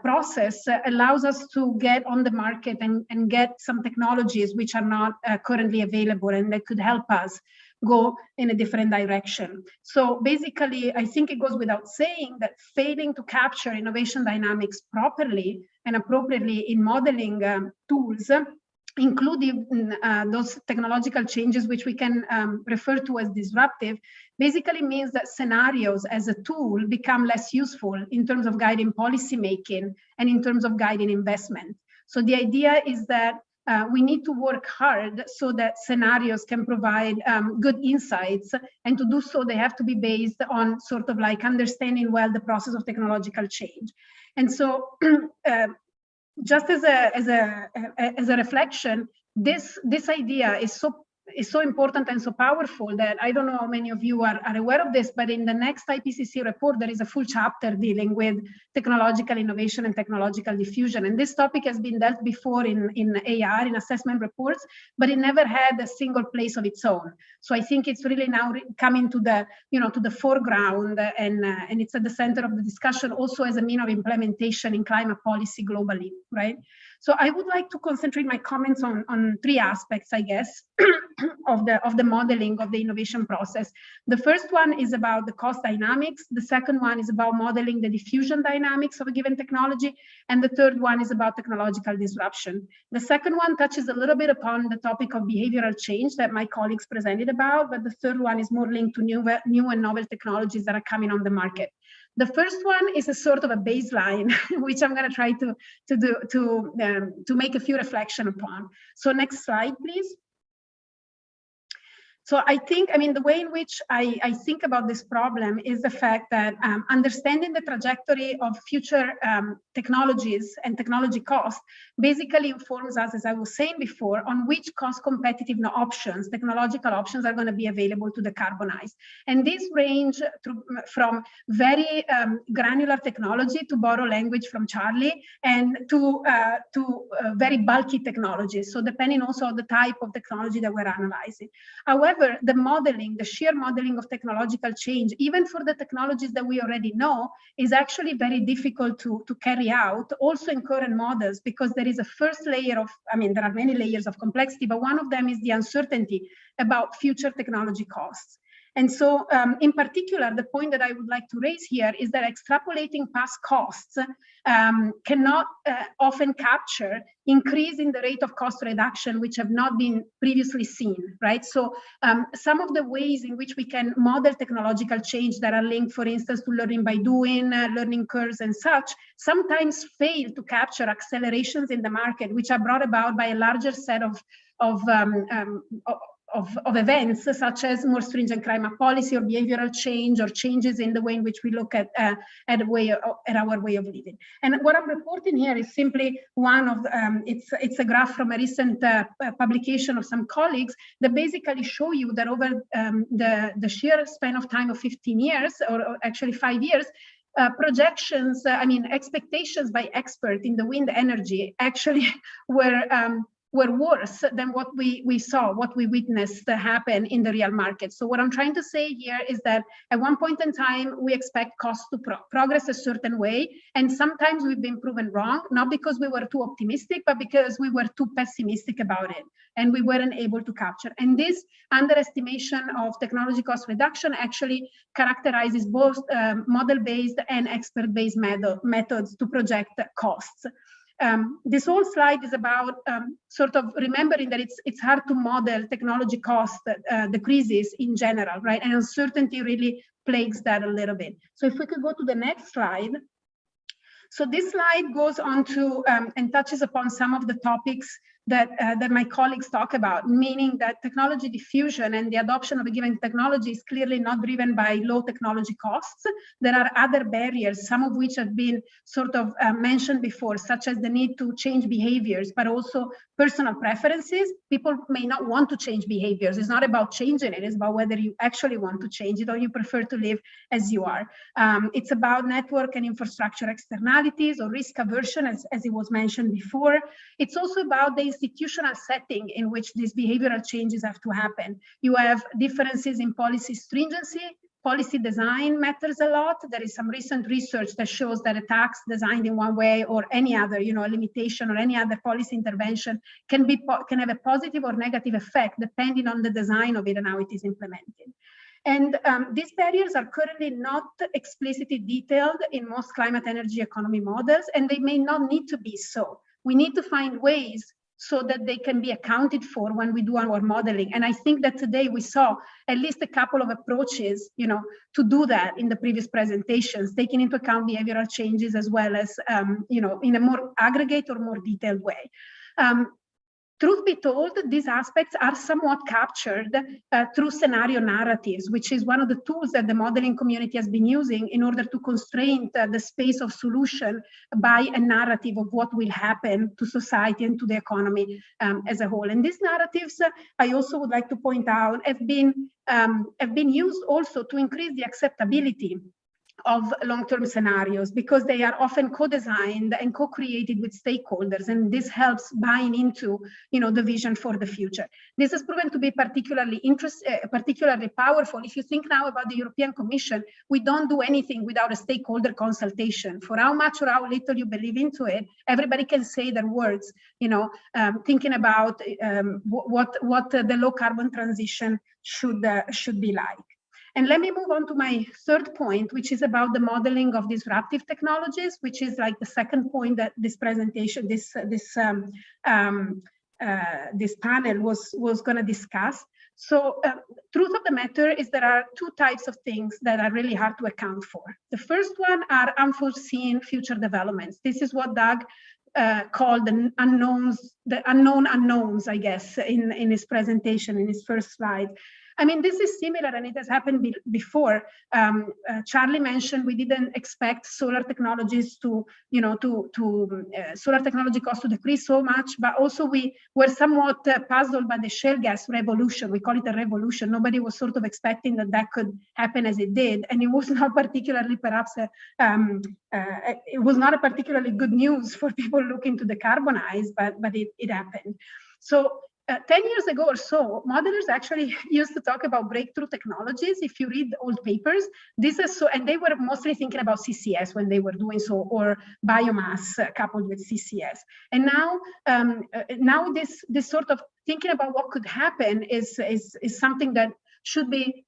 process allows us to get on the market and get some technologies which are not currently available and that could help us go in a different direction. So basically, I think it goes without saying that failing to capture innovation dynamics properly and appropriately in modeling tools, including those technological changes which we can refer to as disruptive, basically means that scenarios as a tool become less useful in terms of guiding policy making and in terms of guiding investment. So the idea is that we need to work hard so that scenarios can provide good insights, and to do so they have to be based on sort of like understanding well the process of technological change. And so just as a reflection, this idea is so important and so powerful that I don't know how many of you are aware of this, but in the next IPCC report, there is a full chapter dealing with technological innovation and technological diffusion. And this topic has been dealt before in AR, in assessment reports, but it never had a single place of its own. So I think it's really now coming to the, to the foreground, and it's at the center of the discussion also as a mean of implementation in climate policy globally, right? So I would like to concentrate my comments on three aspects, I guess, of the modeling of the innovation process. The first one is about the cost dynamics. The second one is about modeling the diffusion dynamics of a given technology. And the third one is about technological disruption. The second one touches a little bit upon the topic of behavioral change that my colleagues presented about, but the third one is more linked to new and novel technologies that are coming on the market. The first one is a sort of a baseline, which I'm going to try to make a few reflections upon. So next slide, please. So I think, the way in which I think about this problem is the fact that understanding the trajectory of future technologies and technology costs basically informs us, as I was saying before, on which cost competitive options, technological options are going to be available to decarbonize. And these range from very granular technology, to borrow language from Charlie, and to very bulky technologies. So depending also on the type of technology that we're analyzing. However, the sheer modeling of technological change, even for the technologies that we already know, is actually very difficult to carry out, also in current models, because there is a first layer of, there are many layers of complexity, but one of them is the uncertainty about future technology costs. And so in particular, the point that I would like to raise here is that extrapolating past costs cannot often capture increase in the rate of cost reduction, which have not been previously seen, right? So some of the ways in which we can model technological change that are linked, for instance, to learning by doing, learning curves and such, sometimes fail to capture accelerations in the market, which are brought about by a larger set of events, such as more stringent climate policy or behavioral change, or changes in the way in which we look at our way of living. And what I'm reporting here is simply one of it's a graph from a recent publication of some colleagues that basically show you that over the sheer span of time of 15 years, or actually 5 years, projections, expectations by experts in the wind energy actually were worse than what we witnessed happen in the real market. So what I'm trying to say here is that at one point in time, we expect costs to progress a certain way. And sometimes we've been proven wrong, not because we were too optimistic, but because we were too pessimistic about it, and we weren't able to capture. And this underestimation of technology cost reduction actually characterizes both model-based and expert-based methods to project costs. This whole slide is about sort of remembering that it's hard to model technology cost decreases in general, right? And uncertainty really plagues that a little bit. So if we could go to the next slide. So this slide goes on to and touches upon some of the topics that my colleagues talk about, meaning that technology diffusion and the adoption of a given technology is clearly not driven by low technology costs. There are other barriers, some of which have been sort of mentioned before, such as the need to change behaviors, but also personal preferences. People may not want to change behaviors. It's not about changing it. It's about whether you actually want to change it or you prefer to live as you are. It's about network and infrastructure externalities or risk aversion, as it was mentioned before. It's also about the institutional setting in which these behavioral changes have to happen. You have differences in policy stringency. Policy design matters a lot. There is some recent research that shows that a tax designed in one way or any other, a limitation or any other policy intervention can have a positive or negative effect depending on the design of it and how it is implemented. And these barriers are currently not explicitly detailed in most climate energy economy models, and they may not need to be so. We need to find ways so that they can be accounted for when we do our modeling. And I think that today we saw at least a couple of approaches, to do that in the previous presentations, taking into account behavioral changes as well as, in a more aggregate or more detailed way. Truth be told, these aspects are somewhat captured through scenario narratives, which is one of the tools that the modeling community has been using in order to constrain the space of solution by a narrative of what will happen to society and to the economy as a whole. And these narratives, I also would like to point out, have been used also to increase the acceptability of long-term scenarios, because they are often co-designed and co-created with stakeholders, and this helps buying into the vision for the future. This has proven to be particularly powerful. If you think now about the European Commission, we don't do anything without a stakeholder consultation. For how much or how little you believe into it, everybody can say their words, thinking about what the low carbon transition should be like. And let me move on to my third point, which is about the modeling of disruptive technologies, which is like the second point that this presentation, this panel was going to discuss. So truth of the matter is there are two types of things that are really hard to account for. The first one are unforeseen future developments. This is what Doug called the unknown unknowns, I guess, in his presentation, in his first slide. I mean, this is similar, and it has happened before. Charlie mentioned we didn't expect solar technologies solar technology costs to decrease so much, but also we were somewhat puzzled by the shale gas revolution. We call it a revolution. Nobody was sort of expecting that could happen as it did, and it was not particularly, perhaps, it was not a particularly good news for people looking to decarbonize, but it happened. So 10 years ago or so, modelers actually used to talk about breakthrough technologies. If you read old papers, this is so, and they were mostly thinking about CCS when they were doing so, or biomass coupled with CCS. And now this sort of thinking about what could happen is something that should be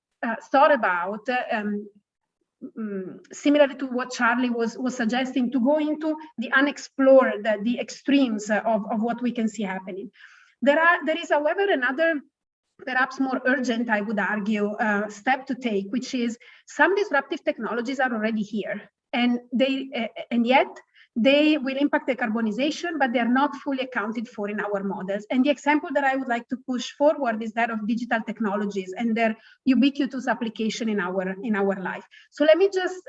thought about. Similarly to what Charlie was suggesting, to go into the unexplored, the extremes of what we can see happening. There is, however, another, perhaps more urgent, I would argue, step to take, which is some disruptive technologies are already here, and yet they will impact decarbonization, but they are not fully accounted for in our models. And the example that I would like to push forward is that of digital technologies and their ubiquitous application in our life. So let me just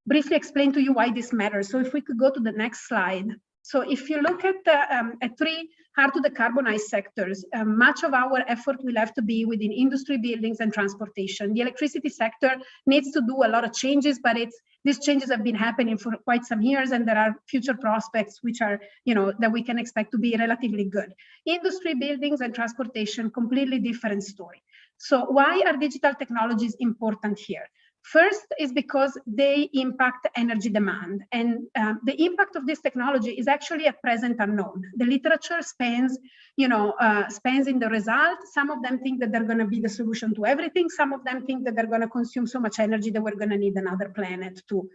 briefly explain to you why this matters. So if we could go to the next slide. So if you look at three hard to decarbonize sectors, much of our effort will have to be within industry, buildings, and transportation. The electricity sector needs to do a lot of changes, but these changes have been happening for quite some years, and there are future prospects which are, that we can expect to be relatively good. Industry, buildings, and transportation, completely different story. So why are digital technologies important here? First is because they impact energy demand, and the impact of this technology is actually at present unknown. The literature spans in the result. Some of them think that they're going to be the solution to everything. Some of them think that they're going to consume so much energy that we're going to need another planet to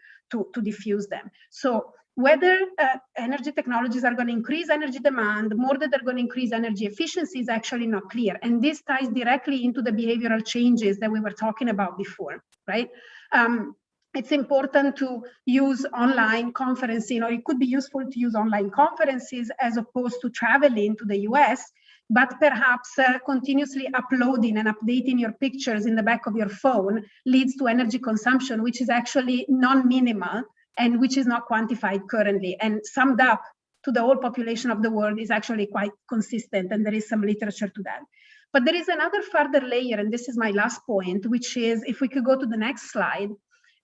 diffuse them. So whether energy technologies are going to increase energy demand more than they're going to increase energy efficiency is actually not clear. And this ties directly into the behavioral changes that we were talking about before, right? it's important to use online conferencing, or it could be useful to use online conferences as opposed to traveling to the US, but perhaps continuously uploading and updating your pictures in the back of your phone leads to energy consumption, which is actually non-minimal and which is not quantified currently. And summed up to the whole population of the world is actually quite consistent, and there is some literature to that. But there is another further layer, and this is my last point, which is, if we could go to the next slide,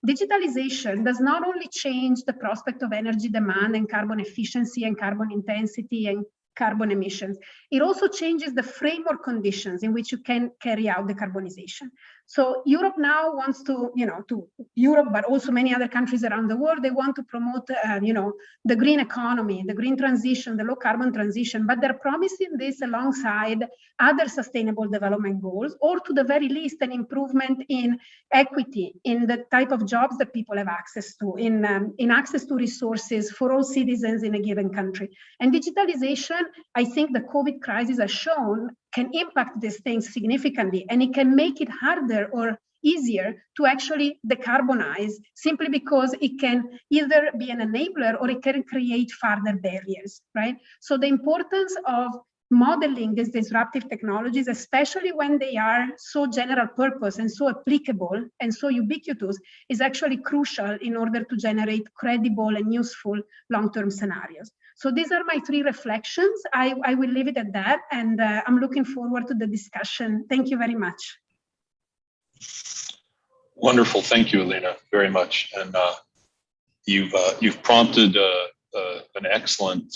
digitalization does not only change the prospect of energy demand and carbon efficiency and carbon intensity and carbon emissions, it also changes the framework conditions in which you can carry out decarbonization. So Europe now wants to, Europe, but also many other countries around the world, they want to promote, the green economy, the green transition, the low carbon transition, but they're promising this alongside other sustainable development goals, or to the very least, an improvement in equity, in the type of jobs that people have access to, in access to resources for all citizens in a given country. And digitalization, I think the COVID crisis has shown, can impact these things significantly, and it can make it harder or easier to actually decarbonize, simply because it can either be an enabler or it can create further barriers, right? So the importance of modeling these disruptive technologies, especially when they are so general purpose and so applicable and so ubiquitous, is actually crucial in order to generate credible and useful long-term scenarios. So these are my three reflections. I will leave it at that, and I'm looking forward to the discussion. Thank you very much. Wonderful, thank you, Elena, very much. And you've prompted an excellent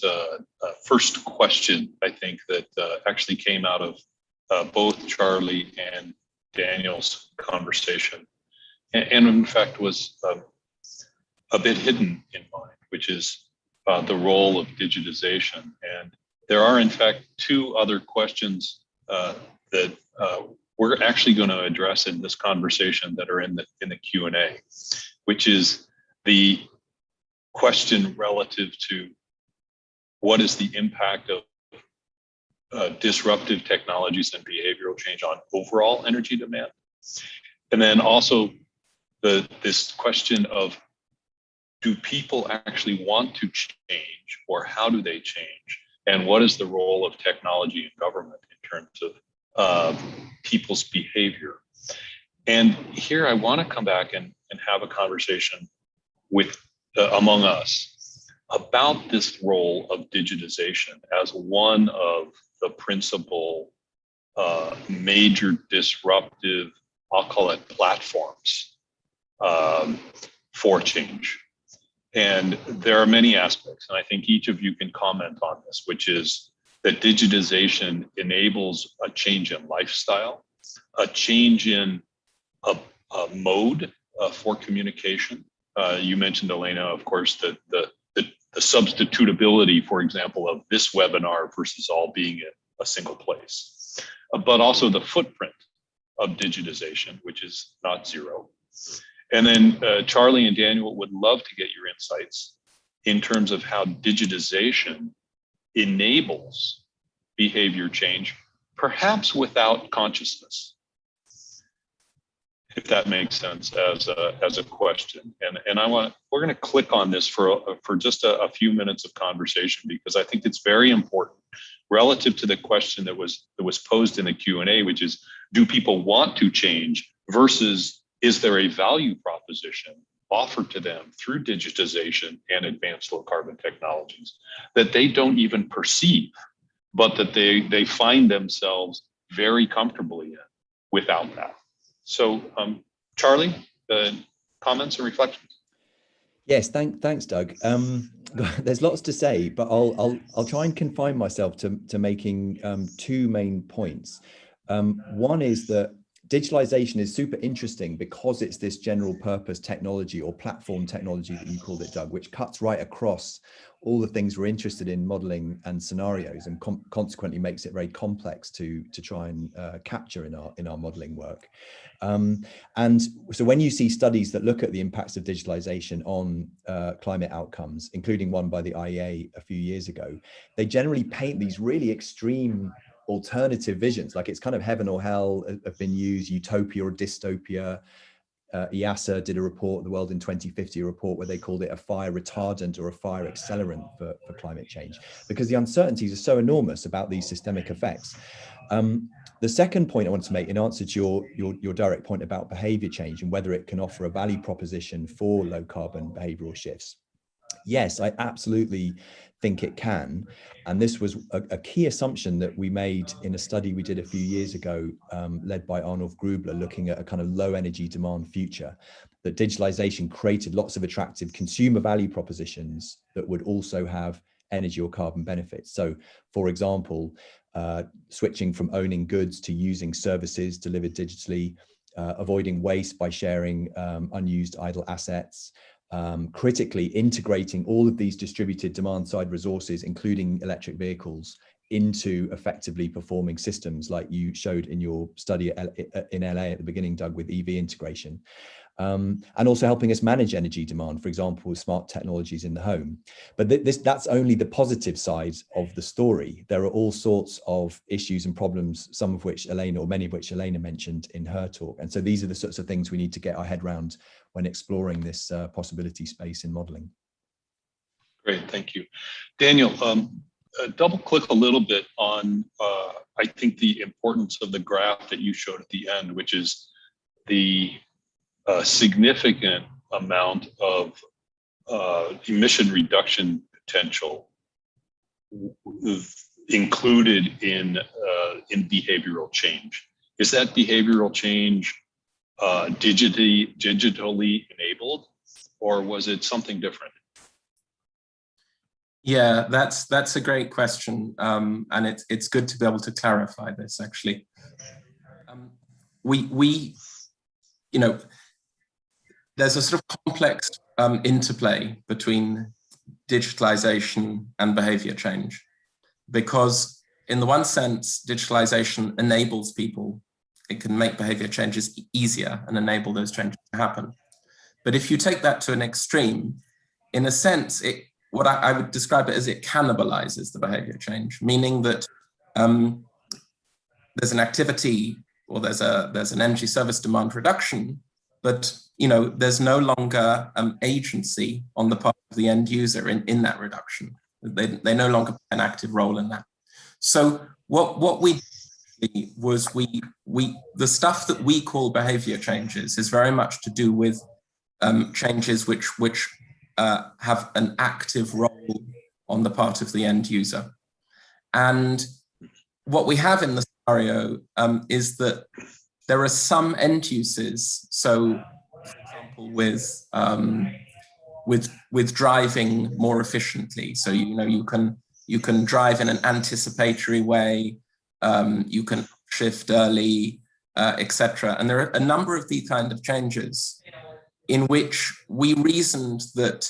first question, I think, that actually came out of both Charlie and Daniel's conversation, and in fact was a bit hidden in mine, which is the role of digitization. And there are, in fact, two other questions that we're actually going to address in this conversation that are in the Q&A, which is the question relative to what is the impact of disruptive technologies and behavioral change on overall energy demand, and then also this question of, do people actually want to change, or how do they change? And what is the role of technology and government in terms of people's behavior? And here I want to come back and have a conversation with among us about this role of digitization as one of the principal major disruptive, I'll call it, platforms for change. And there are many aspects, and I think each of you can comment on this, which is that digitization enables a change in lifestyle, a change in a mode for communication. You mentioned, Elena, of course, the substitutability, for example, of this webinar versus all being in a single place, but also the footprint of digitization, which is not zero. And then Charlie and Daniel would love to get your insights in terms of how digitization enables behavior change, perhaps without consciousness, if that makes sense as a question. And we're going to click on this for just a few minutes of conversation, because I think it's very important relative to the question that was posed in the Q&A, which is, do people want to change versus is there a value proposition offered to them through digitization and advanced low carbon technologies that they don't even perceive, but that they find themselves very comfortably in without that? So, Charlie, comments and reflections? Yes, thanks, Doug. There's lots to say, but I'll try and confine myself to making two main points. One is that digitalization is super interesting because it's this general purpose technology, or platform technology that you called it, Doug, which cuts right across all the things we're interested in modeling and scenarios, and consequently makes it very complex to try and capture in our modeling work. And so when you see studies that look at the impacts of digitalization on climate outcomes, including one by the IEA a few years ago, they generally paint these really extreme alternative visions, like it's kind of heaven or hell have been used, utopia or dystopia. EASA did a report, the World in 2050 report, where they called it a fire retardant or a fire accelerant for climate change, because the uncertainties are so enormous about these systemic effects. The second point I want to make, in answer to your direct point about behavior change and whether it can offer a value proposition for low carbon behavioral shifts. Yes, I absolutely think it can. And this was a key assumption that we made in a study we did a few years ago, led by Arnulf Grubler, looking at a kind of low energy demand future, that digitalization created lots of attractive consumer value propositions that would also have energy or carbon benefits. So, for example, switching from owning goods to using services delivered digitally, avoiding waste by sharing unused idle assets, critically integrating all of these distributed demand side resources, including electric vehicles, into effectively performing systems like you showed in your study in LA at the beginning, Doug, with EV integration. And also helping us manage energy demand, for example, with smart technologies in the home. But that's only the positive side of the story. There are all sorts of issues and problems, some of which Elena, or many of which Elena mentioned in her talk. And so these are the sorts of things we need to get our head around when exploring this possibility space in modeling. Great, thank you. Daniel, double click a little bit on, I think, the importance of the graph that you showed at the end, which is the significant amount of emission reduction potential included in behavioral change. Is that behavioral change digitally enabled, or was it something different? Yeah, that's a great question, and it's good to be able to clarify this. Actually, we you know, there's a sort of complex interplay between digitalization and behavior change, because in the one sense, digitalization enables people. It can make behavior changes easier and enable those changes to happen. But if you take that to an extreme, in a sense, what I would describe it as, it cannibalizes the behavior change, meaning that there's an activity, or there's an energy service demand reduction, but there's no longer agency on the part of the end user in that reduction. They no longer play an active role in that. So what we was the stuff that we call behavior changes is very much to do with changes which have an active role on the part of the end user. And what we have in the scenario is that there are some end uses. So, for example, with driving more efficiently. So you can drive in an anticipatory way. You can shift early, etc. And there are a number of these kind of changes in which we reasoned that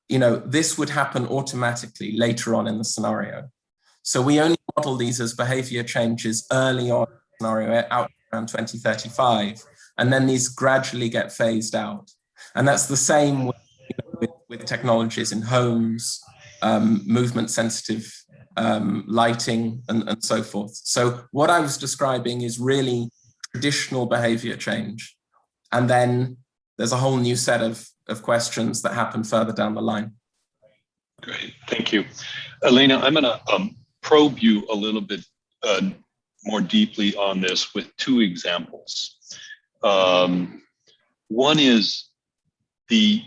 this would happen automatically later on in the scenario. So we only model these as behavior changes early on in the scenario, out around 2035, and then these gradually get phased out. And that's the same with technologies in homes, movement sensitive lighting, and so forth. So what I was describing is really traditional behavior change. And then there's a whole new set of questions that happen further down the line. Great, thank you. Elena, I'm gonna probe you a little bit more deeply on this with two examples. One is the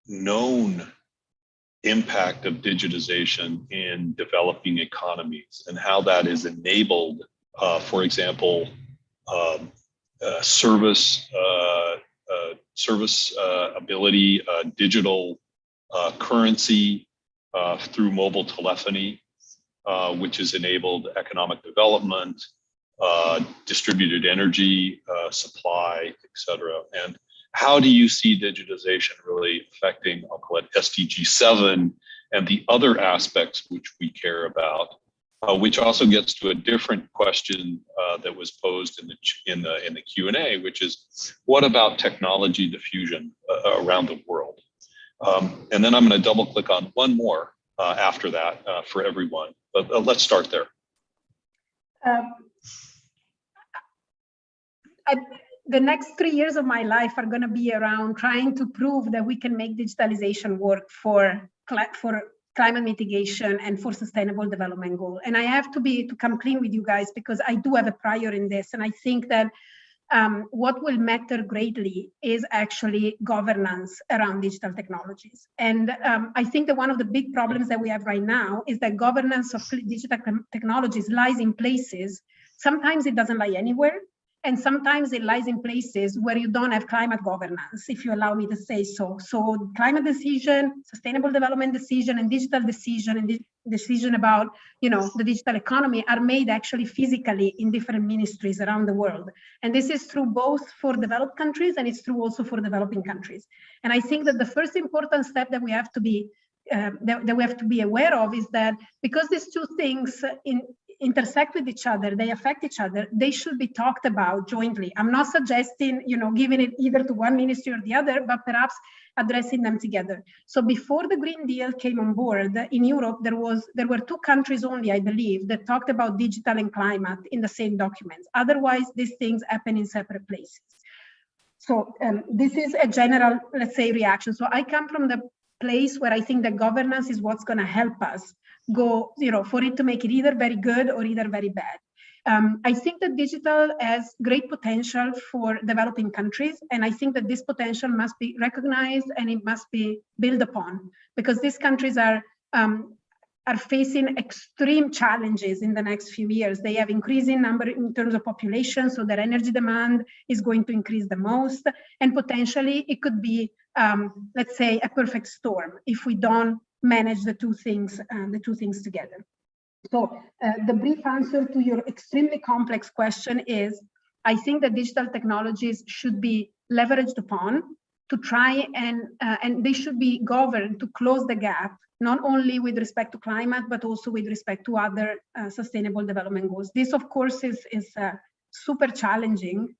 known impact of digitization in developing economies and how that is enabled, for example, service ability, digital currency through mobile telephony, which has enabled economic development, distributed energy supply, et cetera. And how do you see digitization really affecting, I'll call it SDG 7, and the other aspects which we care about, which also gets to a different question that was posed in the Q&A, which is, what about technology diffusion around the world? And then I'm going to double click on one more after that for everyone. But let's start there. the next 3 years of my life are going to be around trying to prove that we can make digitalization work for climate mitigation and for sustainable development goal. And I have to come clean with you guys, because I do have a prior in this. And I think that what will matter greatly is actually governance around digital technologies. And I think that one of the big problems that we have right now is that governance of digital technologies lies in places. Sometimes it doesn't lie anywhere. And sometimes it lies in places where you don't have climate governance, if you allow me to say so. So climate decision, sustainable development decision, and digital decision, and decision about, the digital economy are made actually physically in different ministries around the world. And this is true both for developed countries, and it's true also for developing countries. And I think that the first important step that we have to be aware of is that because these two things intersect with each other, they affect each other, they should be talked about jointly. I'm not suggesting, giving it either to one ministry or the other, but perhaps addressing them together. So before the Green Deal came on board in Europe, there were 2 countries only, I believe, that talked about digital and climate in the same documents. Otherwise, these things happen in separate places. So this is a general, let's say, reaction. So I come from the place where I think that governance is what's going to help us go, for it to make it either very good or either very bad. I think that digital has great potential for developing countries, and I think that this potential must be recognized and it must be built upon, because these countries are facing extreme challenges in the next few years. They have increasing number in terms of population, so their energy demand is going to increase the most, and potentially it could be, let's say, a perfect storm if we don't manage the two things together. So the brief answer to your extremely complex question is, I think that digital technologies should be leveraged upon to try and they should be governed to close the gap, not only with respect to climate, but also with respect to other sustainable development goals. This, of course, is super challenging,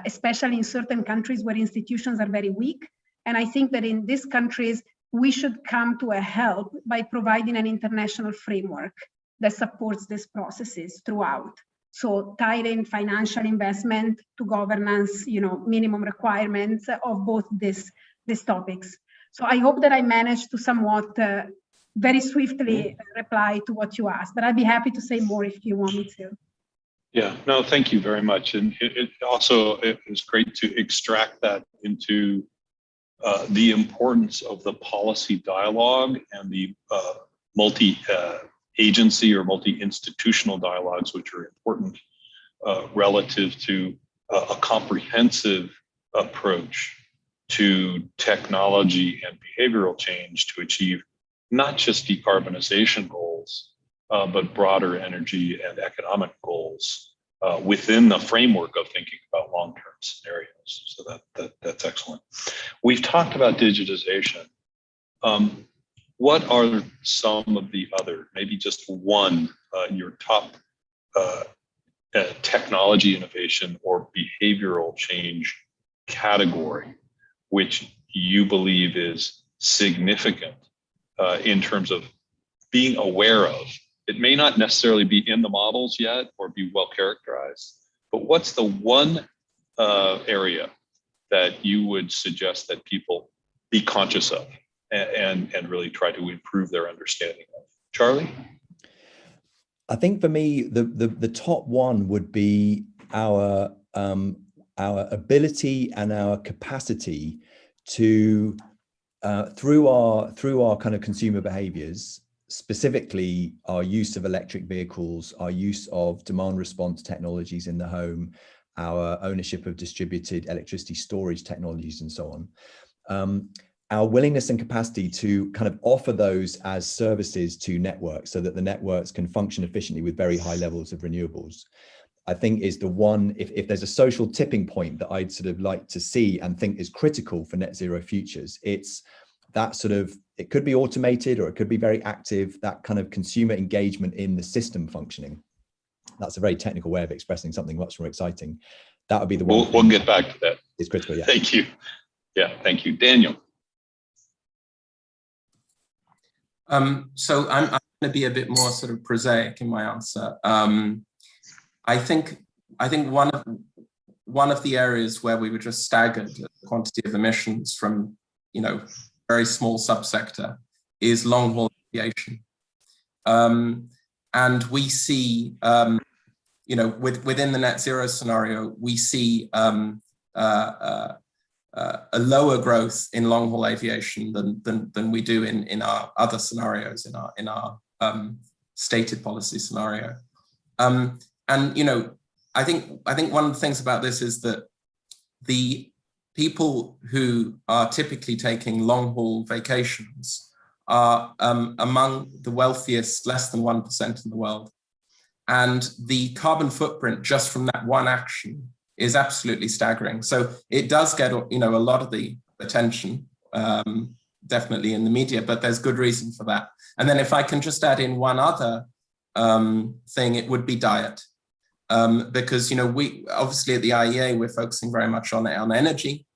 especially in certain countries where institutions are very weak. And I think that in these countries, we should come to a help by providing an international framework that supports these processes throughout. So tied in financial investment to governance, minimum requirements of both these topics. So I hope that I managed to somewhat very swiftly reply to what you asked, but I'd be happy to say more if you want me to. Yeah, no, thank you very much. And it is great to extract that into the importance of the policy dialogue and the multi-agency or multi-institutional dialogues, which are important relative to a comprehensive approach to technology and behavioral change to achieve not just decarbonization goals, but broader energy and economic goals within the framework of thinking about long-term scenarios. So that's excellent. We've talked about digitization. What are some of the other, maybe just one, your top technology innovation or behavioral change category, which you believe is significant in terms of being aware of? It may not necessarily be in the models yet or be well characterized, but what's the one area that you would suggest that people be conscious of and really try to improve their understanding of? Charlie? I think for me, the top one would be our ability and our capacity to through our kind of consumer behaviors, specifically our use of electric vehicles, our use of demand response technologies in the home, our ownership of distributed electricity storage technologies and so on, our willingness and capacity to kind of offer those as services to networks so that the networks can function efficiently with very high levels of renewables, I think is the one, if there's a social tipping point that I'd sort of like to see and think is critical for net zero futures, it's that sort of, it could be automated or it could be very active, that kind of consumer engagement in the system functioning. That's a very technical way of expressing something much more exciting. That would be the one. We'll get back to that. It's critical, yeah. Thank you. Yeah, thank you. Daniel. So I'm going to be a bit more sort of prosaic in my answer. I think one one of the areas where we were just staggered at the quantity of emissions from, very small subsector is long-haul aviation. And we see, within the net zero scenario, we see a lower growth in long-haul aviation than we do in our other scenarios, in our stated policy scenario. I think one of the things about this is that the people who are typically taking long-haul vacations are among the wealthiest, less than 1% in the world. And the carbon footprint just from that one action is absolutely staggering. So it does get, a lot of the attention, definitely in the media, but there's good reason for that. And then if I can just add in one other thing, it would be diet. Because, we obviously at the IEA, we're focusing very much on energy.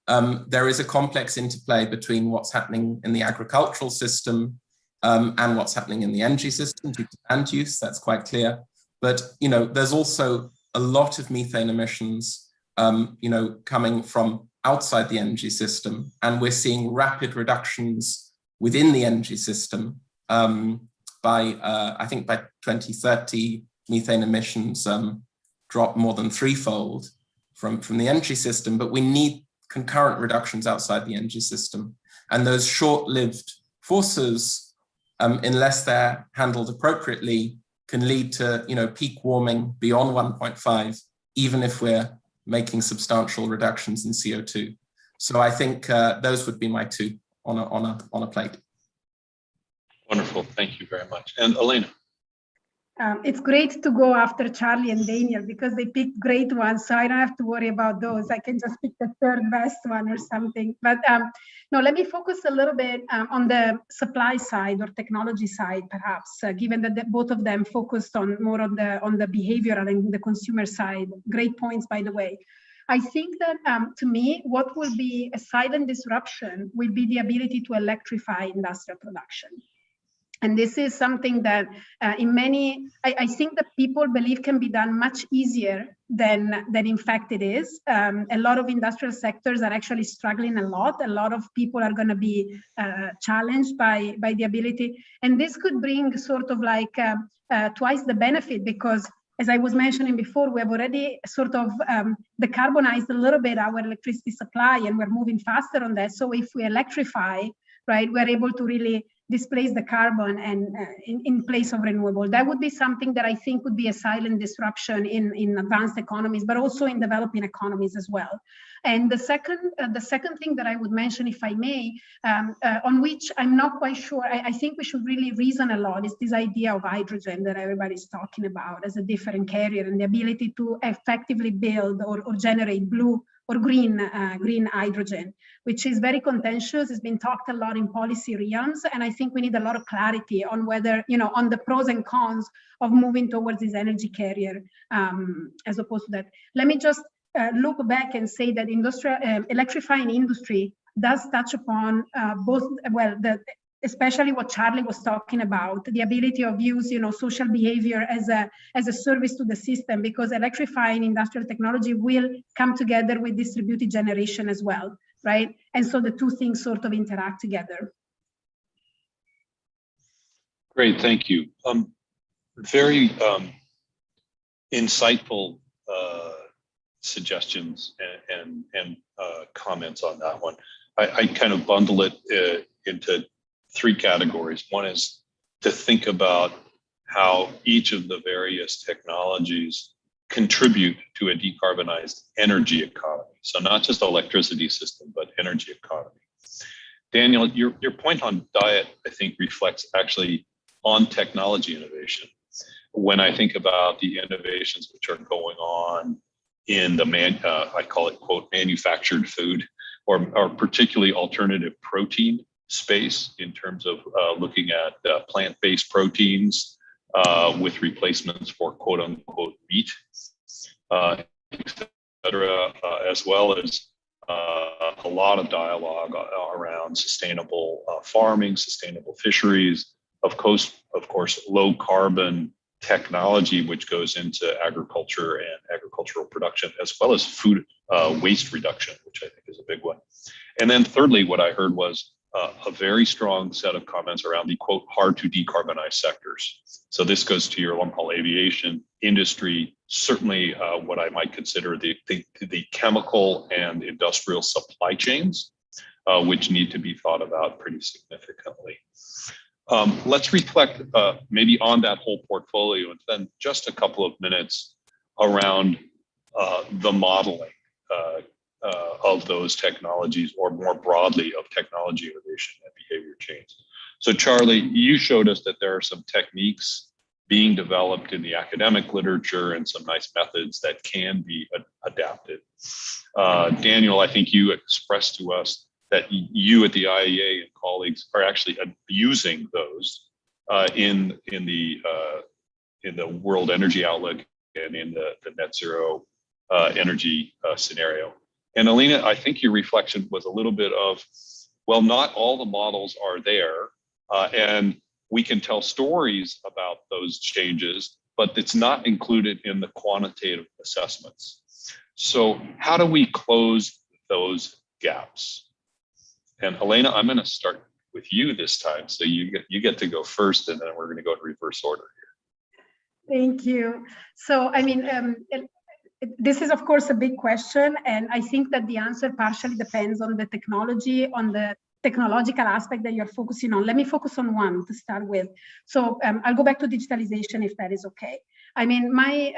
There is a complex interplay between what's happening in the agricultural system and what's happening in the energy system due to land use, that's quite clear. But, there's also a lot of methane emissions, coming from outside the energy system. And we're seeing rapid reductions within the energy system I think by 2030, methane emissions drop more than threefold from the energy system, but we need concurrent reductions outside the energy system. And those short-lived forces, unless they're handled appropriately, can lead to peak warming beyond 1.5, even if we're making substantial reductions in CO2. So I think those would be my two on a plate. Wonderful, thank you very much. And Elena. It's great to go after Charlie and Daniel because they picked great ones, so I don't have to worry about those. I can just pick the third best one or something. But no, let me focus a little bit on the supply side or technology side, perhaps, given that both of them focused on more on the behavioral and the consumer side. Great points, by the way. I think that to me, what will be a silent disruption will be the ability to electrify industrial production. And this is something that I think that people believe can be done much easier than in fact it is. A lot of industrial sectors are actually struggling a lot. A lot of people are going to be challenged by the ability. And this could bring sort of like twice the benefit because, as I was mentioning before, we have already sort of decarbonized a little bit our electricity supply and we're moving faster on that. So if we electrify, right, we're able to really displace the carbon and in place of renewable. That would be something that I think would be a silent disruption in advanced economies, but also in developing economies as well. And the second thing that I would mention, if I may, on which I'm not quite sure, I think we should really reason a lot, is this idea of hydrogen that everybody's talking about as a different carrier and the ability to effectively build or generate blue or green hydrogen, which is very contentious. It's been talked a lot in policy realms, and I think we need a lot of clarity on whether, on the pros and cons of moving towards this energy carrier as opposed to that. Let me just look back and say that electrifying industry does touch upon both, especially what Charlie was talking about, the ability of use, social behavior as a service to the system, because electrifying industrial technology will come together with distributed generation as well, right? And so the two things sort of interact together. Great, thank you. Very insightful suggestions and comments on that one. I kind of bundle it into three categories. One is to think about how each of the various technologies contribute to a decarbonized energy economy. So not just electricity system, but energy economy. Daniel, your point on diet, I think, reflects actually on technology innovation. When I think about the innovations which are going on in the I call it, quote, manufactured food, or particularly alternative protein space in terms of looking at plant-based proteins with replacements for quote unquote meat, et cetera, as well as a lot of dialogue around sustainable farming, sustainable fisheries, of course, low carbon technology which goes into agriculture and agricultural production, as well as food waste reduction, which I think is a big one. And then thirdly, what I heard was a very strong set of comments around the quote hard to decarbonize sectors. So this goes to your long haul aviation industry, certainly what I might consider the chemical and industrial supply chains, which need to be thought about pretty significantly. Let's reflect maybe on that whole portfolio and spend just a couple of minutes around the modeling of those technologies, or more broadly of technology innovation and behavior change. So Charlie, you showed us that there are some techniques being developed in the academic literature and some nice methods that can be adapted. Daniel, I think you expressed to us that you at the IEA and colleagues are actually using those in the World Energy Outlook and in the net zero energy scenario. And Alina, I think your reflection was a little bit of, well, not all the models are there, and we can tell stories about those changes, but it's not included in the quantitative assessments. So how do we close those gaps? And Elena, I'm going to start with you this time, so you get to go first, and then we're going to go in reverse order here. Thank you. So, I mean, this is, of course, a big question, and I think that the answer partially depends on the technology, on the technological aspect that you're focusing on. Let me focus on one to start with. So I'll go back to digitalization, if that is okay. I mean, my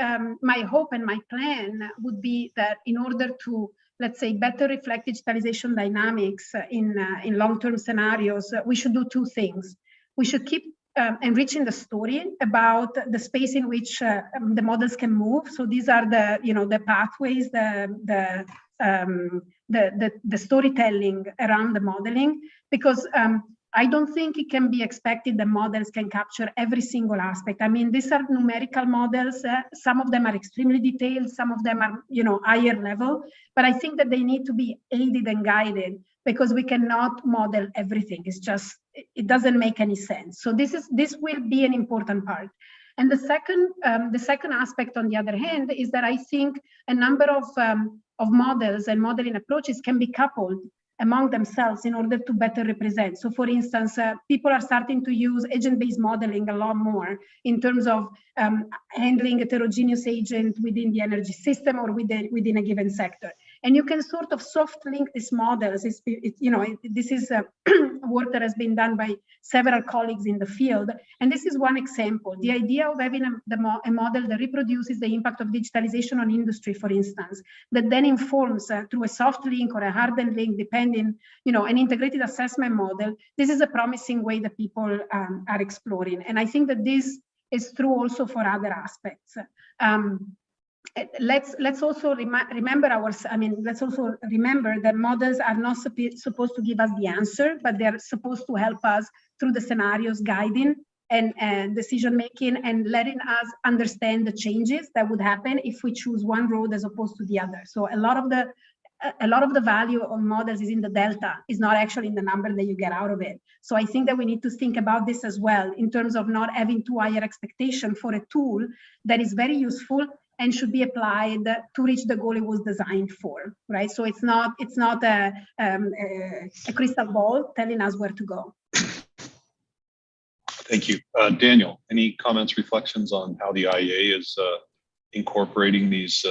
hope and my plan would be that in order to, let's say, better reflect digitalization dynamics in long-term scenarios, we should do two things. We should keep enriching the story about the space in which the models can move. So these are the, the pathways, the storytelling around the modeling, because I don't think it can be expected that models can capture every single aspect. I mean, these are numerical models. Some of them are extremely detailed. Some of them are, higher level. But I think that they need to be aided and guided, because we cannot model everything. It's just, it doesn't make any sense. So this will be an important part. And the second aspect, on the other hand, is that I think a number of models and modeling approaches can be coupled among themselves in order to better represent. So for instance, people are starting to use agent-based modeling a lot more in terms of handling heterogeneous agent within the energy system or within a given sector. And you can sort of soft link these models. This is work that has been done by several colleagues in the field. And this is one example. The idea of having a model that reproduces the impact of digitalization on industry, for instance, that then informs through a soft link or a hardened link, depending, an integrated assessment model. This is a promising way that people are exploring. And I think that this is true also for other aspects. Let's also remember that models are not supposed to give us the answer, but they're supposed to help us through the scenarios, guiding and decision making, and letting us understand the changes that would happen if we choose one road as opposed to the other. So a lot of the value of models is in the delta, is not actually in the number that you get out of it. So I think that we need to think about this as well, in terms of not having too high expectation for a tool that is very useful and should be applied to reach the goal it was designed for, right? So it's not a crystal ball telling us where to go. Thank you. Daniel, any comments, reflections on how the IEA is incorporating these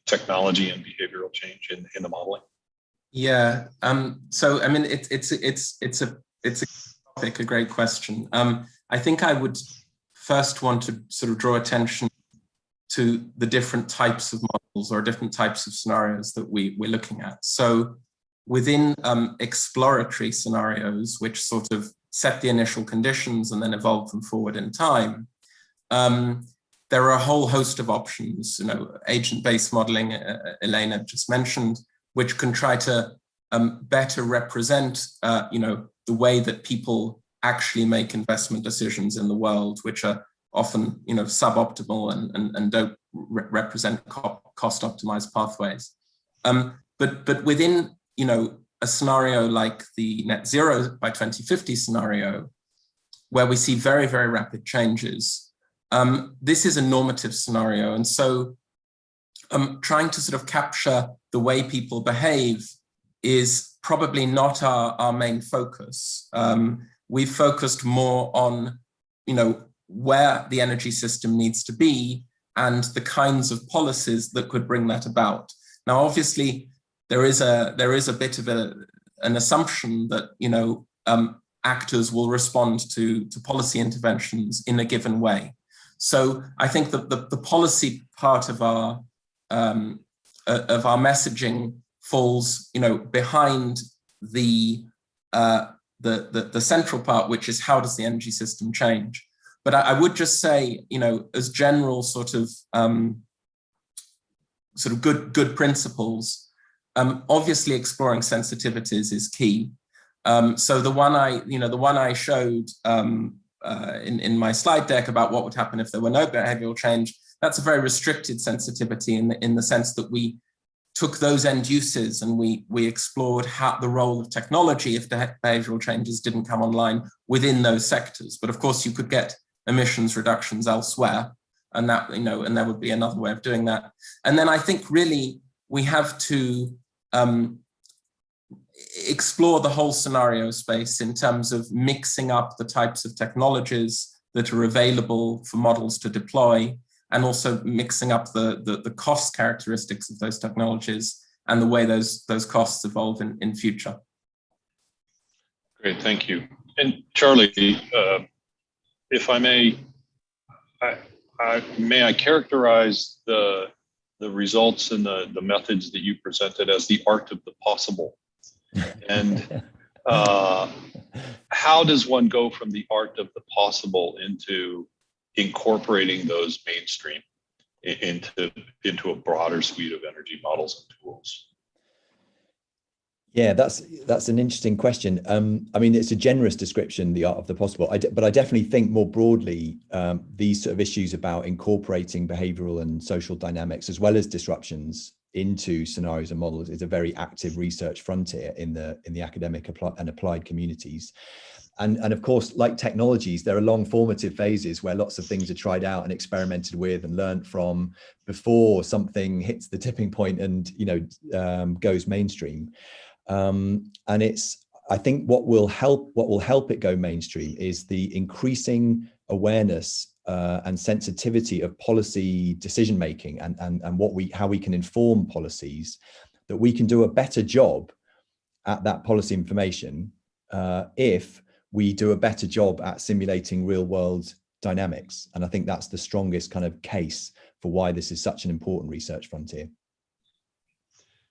technology and behavioral change in the modeling? Yeah. So I mean, it's a topic, a great question. I think I would first want to sort of draw attention to the different types of models or different types of scenarios that we're looking at. So within exploratory scenarios, which sort of set the initial conditions and then evolve them forward in time, there are a whole host of options, agent-based modeling, Elena just mentioned, which can try to better represent, the way that people actually make investment decisions in the world, which are often, suboptimal and don't represent cost-optimized pathways. But within, a scenario like the net zero by 2050 scenario, where we see very, very rapid changes, this is a normative scenario. And so trying to sort of capture the way people behave is probably not our main focus. We've focused more on, where the energy system needs to be and the kinds of policies that could bring that about. Now, obviously, there is a bit of an assumption that actors will respond to policy interventions in a given way. So I think that the policy part of our messaging falls behind the central part, which is how does the energy system change. But I would just say, as general sort of good principles, obviously exploring sensitivities is key. So the one I showed in my slide deck about what would happen if there were no behavioral change, that's a very restricted sensitivity in the sense that we took those end uses and we explored the role of technology if the behavioral changes didn't come online within those sectors. But of course, you could get emissions reductions elsewhere, and that and there would be another way of doing that. And then I think really we have to explore the whole scenario space in terms of mixing up the types of technologies that are available for models to deploy, and also mixing up the cost characteristics of those technologies and the way those costs evolve in future. Great, thank you. And Charlie, if I may, may I characterize the results and the methods that you presented as the art of the possible? And how does one go from the art of the possible into incorporating those mainstream into a broader suite of energy models and tools? Yeah, that's an interesting question. I mean, it's a generous description, the art of the possible, but I definitely think more broadly, these sort of issues about incorporating behavioral and social dynamics as well as disruptions into scenarios and models is a very active research frontier in the academic and applied communities. And of course, like technologies, there are long formative phases where lots of things are tried out and experimented with and learned from before something hits the tipping point and goes mainstream. And I think what will help it go mainstream is the increasing awareness and sensitivity of policy decision making and how we can inform policies, that we can do a better job at that policy information if we do a better job at simulating real world dynamics. And I think that's the strongest kind of case for why this is such an important research frontier.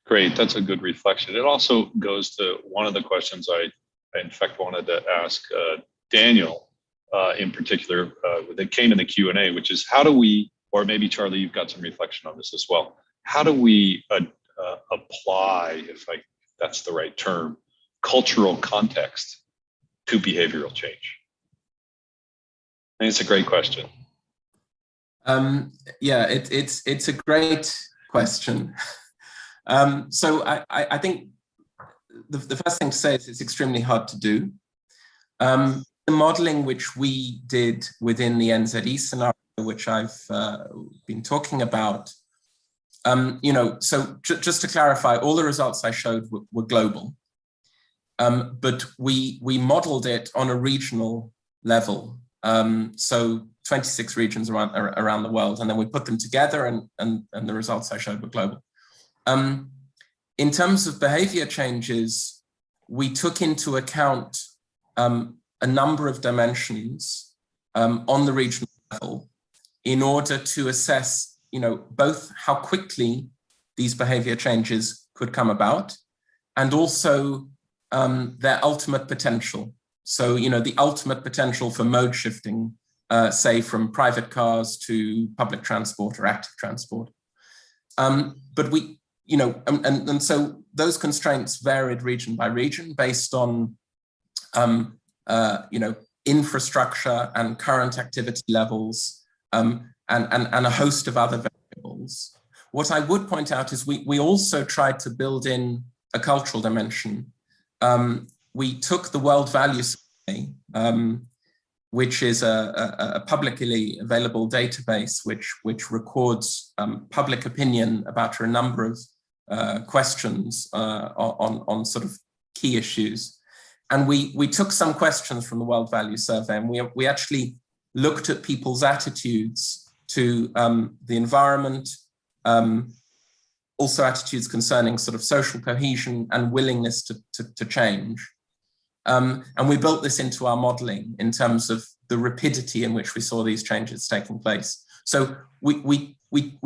Great, that's a good reflection. It also goes to one of the questions I in fact wanted to ask Daniel in particular that came in the Q&A, which is how do we, or maybe Charlie, you've got some reflection on this as well, how do we apply, if that's the right term, cultural context to behavioral change? I think it's a great question. Yeah, it's a great question. So I think the first thing to say is it's extremely hard to do. The modeling which we did within the NZE scenario, which I've been talking about, so just to clarify, all the results I showed were global, but we modeled it on a regional level. So 26 regions around the world, and then we put them together, and the results I showed were global. In terms of behavior changes, we took into account a number of dimensions on the regional level in order to assess, both how quickly these behavior changes could come about and also their ultimate potential. So, the ultimate potential for mode shifting, say from private cars to public transport or active transport. But we, and so those constraints varied region by region based on, infrastructure and current activity levels, and a host of other variables. What I would point out is we also tried to build in a cultural dimension. We took the World Value Survey, which is a publicly available database which records public opinion about a number of questions on sort of key issues. And we took some questions from the World Value Survey, and we actually looked at people's attitudes to the environment, also attitudes concerning sort of social cohesion and willingness to change. And we built this into our modeling in terms of the rapidity in which we saw these changes taking place. So we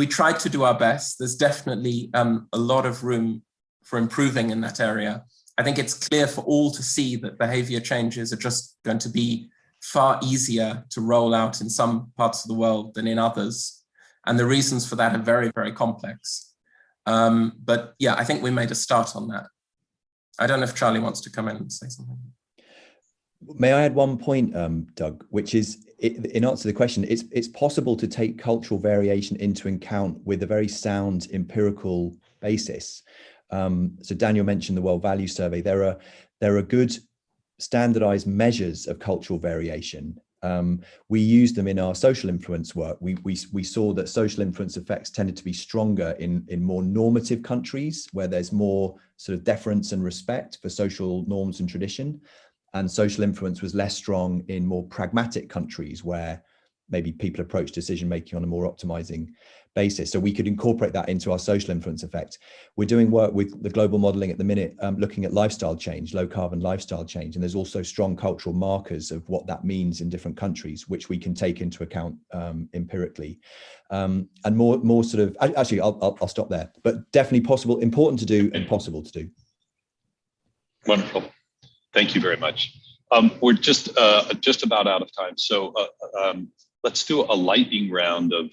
tried to do our best. There's definitely a lot of room for improving in that area. I think it's clear for all to see that behavior changes are just going to be far easier to roll out in some parts of the world than in others. And the reasons for that are very, very complex. But yeah, I think we made a start on that. I don't know if Charlie wants to come in and say something. May I add one point, Doug, which is, in answer to the question, it's possible to take cultural variation into account with a very sound empirical basis. So Daniel mentioned the World Value Survey. There are good standardized measures of cultural variation. We use them in our social influence work. We saw that social influence effects tended to be stronger in more normative countries where there's more sort of deference and respect for social norms and tradition. And social influence was less strong in more pragmatic countries where maybe people approach decision making on a more optimizing basis. So we could incorporate that into our social influence effect. We're doing work with the global modeling at the minute, looking at lifestyle change, low carbon lifestyle change. And there's also strong cultural markers of what that means in different countries, which we can take into account empirically. And more sort of, actually, I'll stop there, but definitely possible, important to do and possible to do. Wonderful. Thank you very much. We're just about out of time. So let's do a lightning round of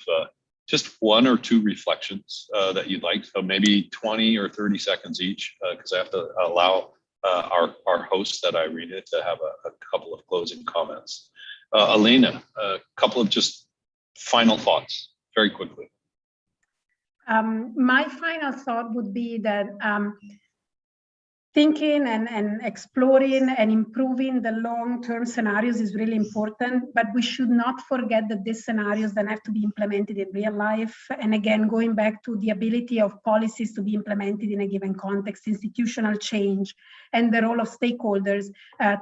just one or two reflections that you'd like. So maybe 20 or 30 seconds each, because I have to allow our host, that Irina, to have a couple of closing comments. Elena, a couple of just final thoughts, very quickly. My final thought would be that thinking and exploring and improving the long-term scenarios is really important, but we should not forget that these scenarios then have to be implemented in real life. And again, going back to the ability of policies to be implemented in a given context, institutional change, and the role of stakeholders.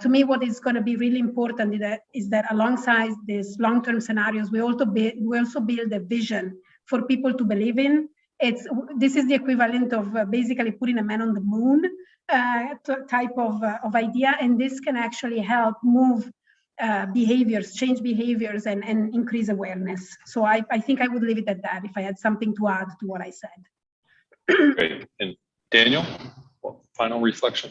To me, what is going to be really important is that alongside these long-term scenarios, we also build a vision for people to believe in. This is the equivalent of basically putting a man on the moon type of idea, and this can actually help move behaviors, change behaviors, and increase awareness. So I think I would leave it at that if I had something to add to what I said. Great. And Daniel, final reflection?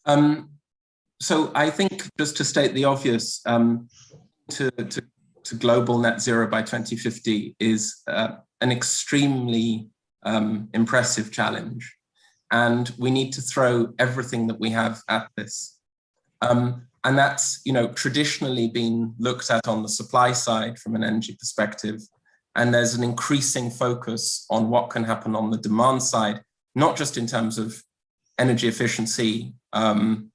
So I think, just to state the obvious, to global net zero by 2050 is an extremely impressive challenge, and we need to throw everything that we have at this. And that's, traditionally been looked at on the supply side from an energy perspective, and there's an increasing focus on what can happen on the demand side, not just in terms of energy efficiency and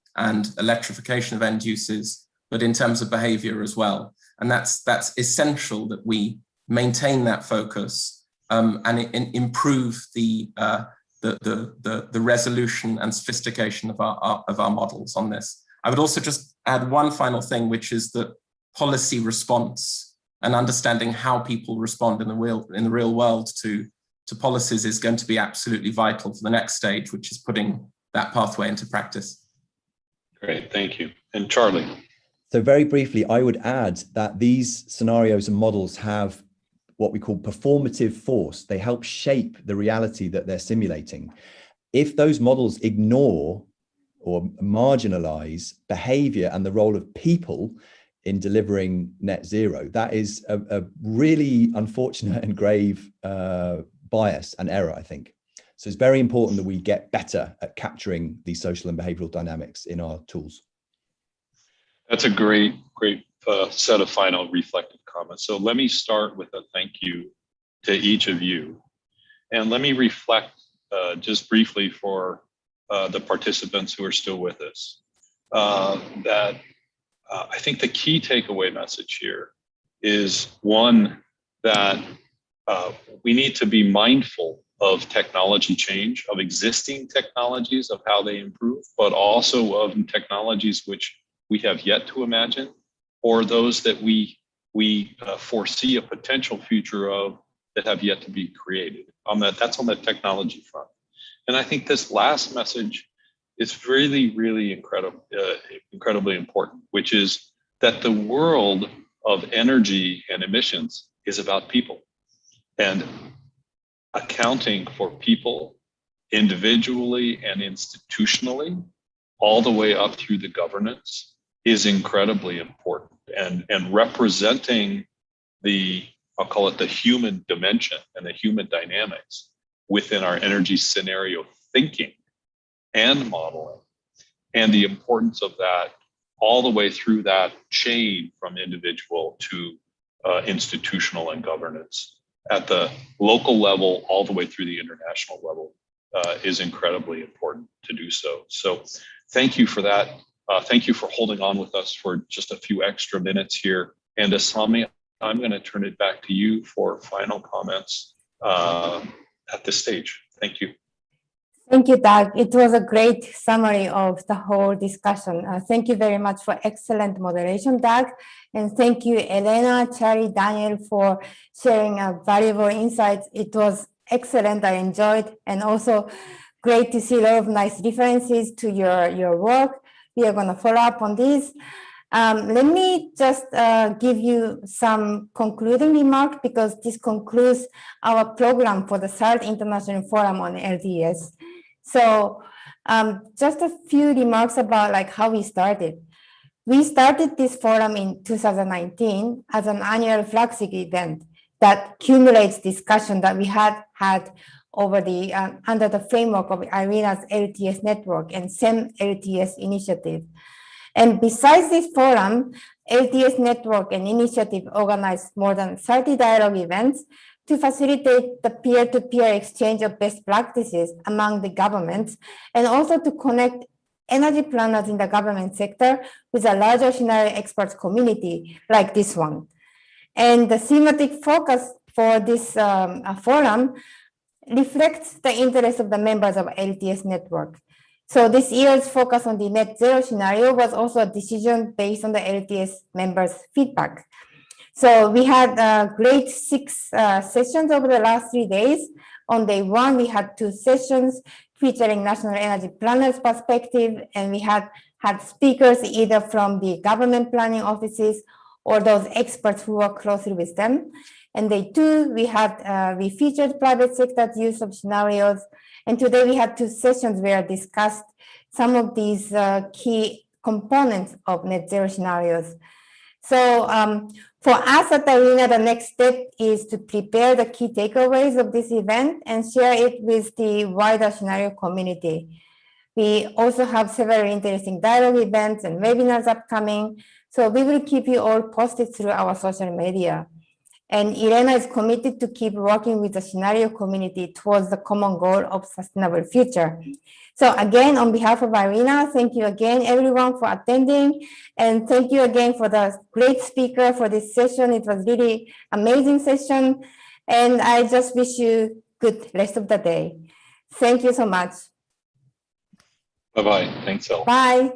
electrification of end uses, but in terms of behavior as well. And that's essential that we maintain that focus and improve the resolution and sophistication of our models on this. I would also just add one final thing, which is that policy response and understanding how people respond in the real world to policies is going to be absolutely vital for the next stage, which is putting that pathway into practice. Great, thank you. And Charlie? So very briefly, I would add that these scenarios and models have what we call performative force. They help shape the reality that they're simulating. If those models ignore or marginalize behavior and the role of people in delivering net zero, that is a really unfortunate and grave bias and error, I think. So it's very important that we get better at capturing these social and behavioral dynamics in our tools. That's a great set of final reflective comments. So let me start with a thank you to each of you. And let me reflect just briefly for the participants who are still with us, that I think the key takeaway message here is one that we need to be mindful of technology change, of existing technologies, of how they improve, but also of technologies which we have yet to imagine, or those that we foresee a potential future of that have yet to be created. That's on the technology front. And I think this last message is really, really incredibly important, which is that the world of energy and emissions is about people, and accounting for people individually and institutionally, all the way up through the governance, is incredibly important. And representing I'll call it the human dimension and the human dynamics within our energy scenario thinking and modeling, and the importance of that all the way through that chain from individual to institutional and governance at the local level all the way through the international level is incredibly important to do so. So thank you for that. Thank you for holding on with us for just a few extra minutes here. And Asami, I'm going to turn it back to you for final comments at this stage. Thank you. Thank you, Doug. It was a great summary of the whole discussion. Thank you very much for excellent moderation, Doug. And thank you, Elena, Charlie, Daniel, for sharing valuable insights. It was excellent. I enjoyed, and also great to see a lot of nice references to your work. We are going to follow up on this. Let me just give you some concluding remarks, because this concludes our program for the third International Forum on LTES. So just a few remarks about how we started. We started this forum in 2019 as an annual flagship event that accumulates discussion that we had over under the framework of IRENA's LTES network and SEM LTES initiative. And besides this forum, LTES network and initiative organized more than 30 dialogue events to facilitate the peer-to-peer exchange of best practices among the governments, and also to connect energy planners in the government sector with a larger scenario experts community like this one. And the thematic focus for this forum reflects the interest of the members of LTES network. So this year's focus on the net zero scenario was also a decision based on the LTES members' feedback. So we had great 6 sessions over the last 3 days. On day 1, we had 2 sessions featuring national energy planners' perspective, and we had speakers either from the government planning offices or those experts who work closely with them. And day 2, we featured private sector's use of scenarios. And today we had 2 sessions where I discussed some of these key components of net zero scenarios. So for us at IRENA, the next step is to prepare the key takeaways of this event and share it with the wider scenario community. We also have several interesting dialogue events and webinars upcoming. So we will keep you all posted through our social media. And IRENA is committed to keep working with the scenario community towards the common goal of sustainable future. So again, on behalf of IRENA, thank you again, everyone, for attending. And thank you again for the great speaker for this session. It was really amazing session. And I just wish you good rest of the day. Thank you so much. Bye-bye. Thanks, El. Bye.